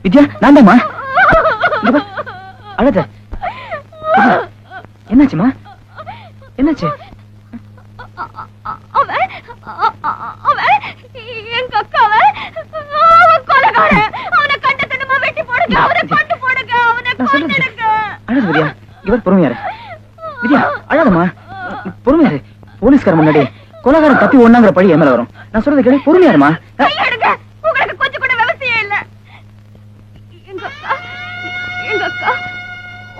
வித்யா, நான் தான்மா. அழாத. என்னாச்சுமா? என்னாச்சு? எங்க அக்காவை கொலைகாரன். அவனை கண்ட துண்டமா வெட்டி போடுங்க, அவனை கொண்டு போடுங்க, அவனை கொன்னுடுங்க. அழாத வித்யா, இவர் பொறுமையாரு. வித்யா அழாதம்மா, பொறுமையாரு. போலீஸ்கார முன்னாடி கொலைகாரன் தப்பி ஒண்ணாங்கிற பழி என் மேல வரும். நான் சொல்றது கேளு, பொறுமையாருமா. உங்களுக்கு கொஞ்சம் கூட விவசாயம் இல்ல. எங்க அக்கா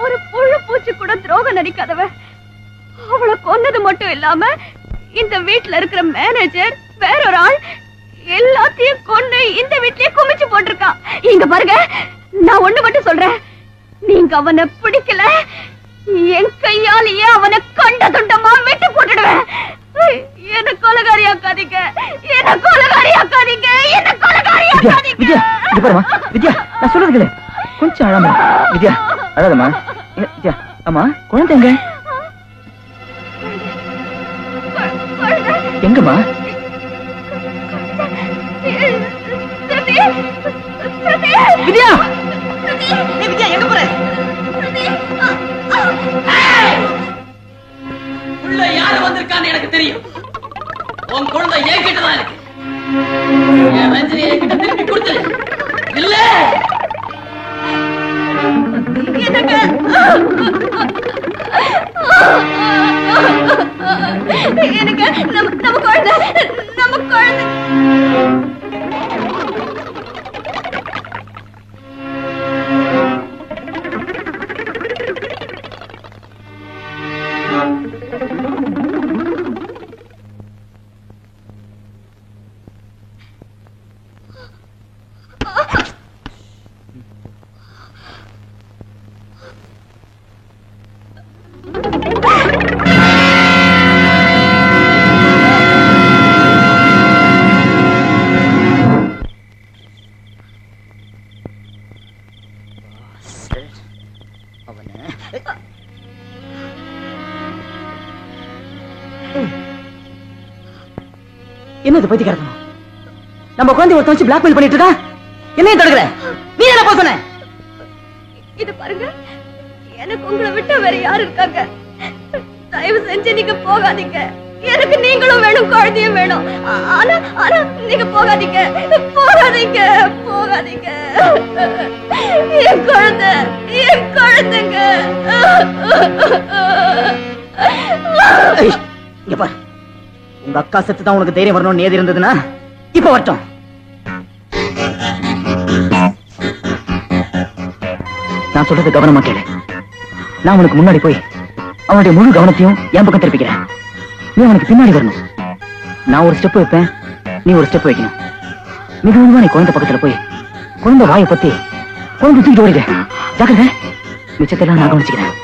ஒரு புழு பூச்சி கூட துரோகம் நடிக்காதவ. அவளை கொன்னது மட்டும் இல்லாம இந்த வீட்டுல இருக்கிற மேனேஜர் வேற ஒரு ஆள் எல்லாத்தையும் கொண்டு இந்த வீட்லயே குமிச்சு போட்டிருக்கா. இங்க பாருங்க, நான் ஒண்ணு மட்டும் சொல்றேன், நீங்க அவனை பிடிக்கல, என் கையாலேயே அவனை கண்ட துண்டமா வெட்டி போட்டுடுவேன். என்ன கொலைகாரி ஆக்காதீங்க, என்ன கொலைகாரி ஆக்காதீங்க, என்ன கொலைகாரி ஆக்காதீங்க. வித்யா இது பாருமா, வித்யா நான் சொல்றது கேளு, கொஞ்சம் அழாம. வித்யா அழாதம்மா. வித்யா அம்மா, குழந்தைங்க எங்கம்மா? வித்யா வித்யா எங்க போற? உள்ள யாரு வந்திருக்கான்னு எனக்கு தெரியும். உன் குழந்தை என்கிட்ட தான் இருக்கு. என் ரஞ்சினி என்கிட்ட திருப்பி கொடுத்துரு. இல்ல எனக்கு நம்ம குழந்தை, நம்ம குழந்தை. என்னது பைத்தியக்காரத்தனம்? நம்ம குழந்தை ஒருத்த வச்சு பிளாக்மெயில் பண்ணிட்டு இருக்கா. என்னையும் தடுக்கிற? நீ என்ன போய் சொன்ன? இது பாருங்க, எனக்கு உங்களை விட்டு வேற யாரு இருக்காங்க? தயவு செஞ்சு நீங்க போகாதீங்க. எனக்கு நீங்களும் வேணும், குழந்தையும் வேணும். ஆனா ஆனா நீங்க போகாதீங்க, போகாதீங்க, போகாதீங்க. என் குழந்தை, என் குழந்தைங்க. இங்க பாரு, உங்க அக்கா செத்து தான் உனக்கு தைரியம் வரணும்னு ஏது இருந்ததுன்னா இப்ப வரட்டும். நான் சொல்றது கவனமா கேளு. நான் உனக்கு முன்னாடி போய் அவனுடைய முழு கவனத்தையும் என் பக்கம் திருப்பிக்கிறேன். நீ அவனுக்கு பின்னாடி வரணும். நான் ஒரு ஸ்டெப் வைப்பேன், நீ ஒரு ஸ்டெப் வைக்கணும். மிகவும் நீ குழந்தை பக்கத்துல போய் குழந்தை வாயை பத்தி குழந்தை தூக்கிட்டு ஓடிடு. ஜாக்கிரதை, மிச்சத்தெல்லாம் நான் கவனிச்சுக்கிறேன்.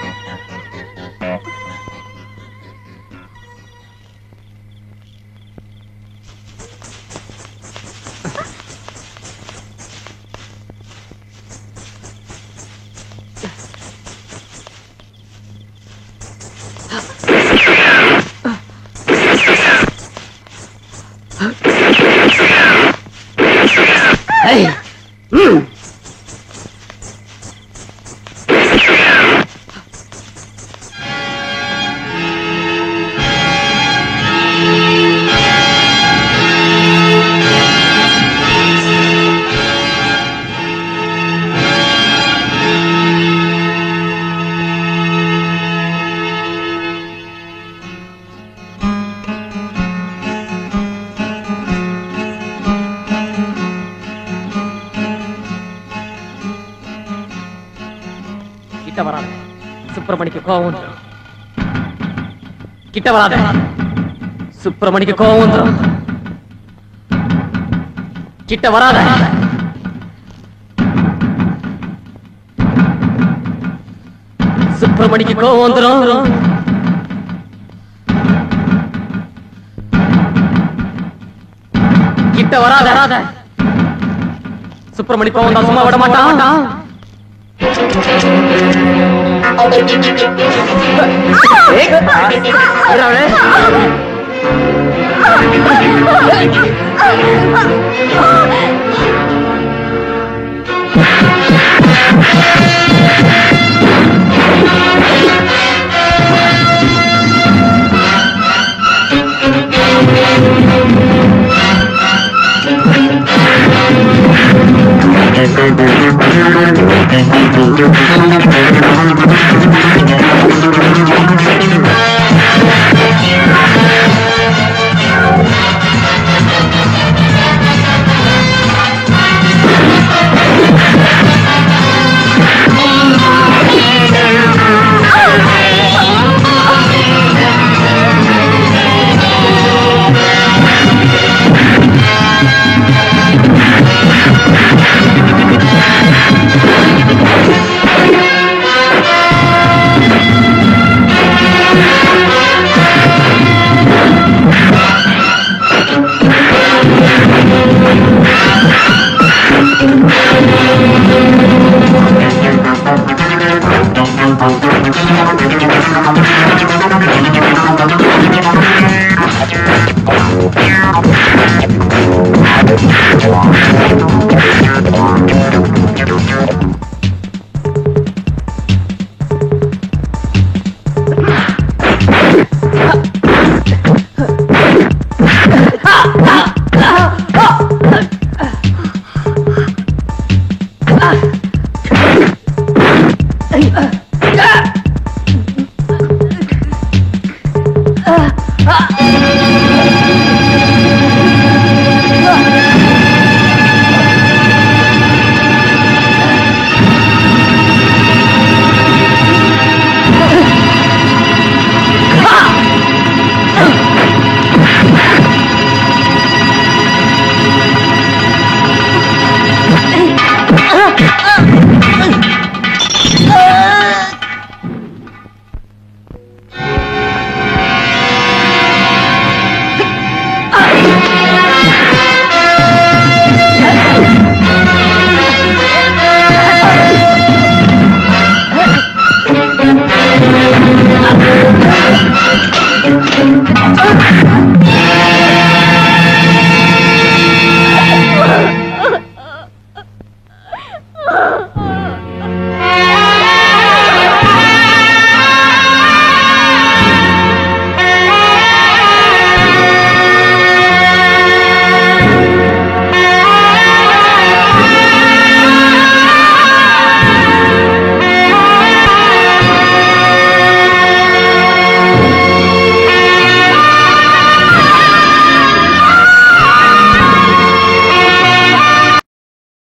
சுப்பிரமணிக்கு கோவம் வந்துடும். கிட்ட வராத. சுப்பிரமணிக்கு கோவம் வந்துடும். கிட்ட வராத. சுப்பிரமணிக்கு கோவம் வந்துடும். கிட்ட வராத. சுப்பிரமணி கோவம் தான் சும்மா விட மாட்டான். What?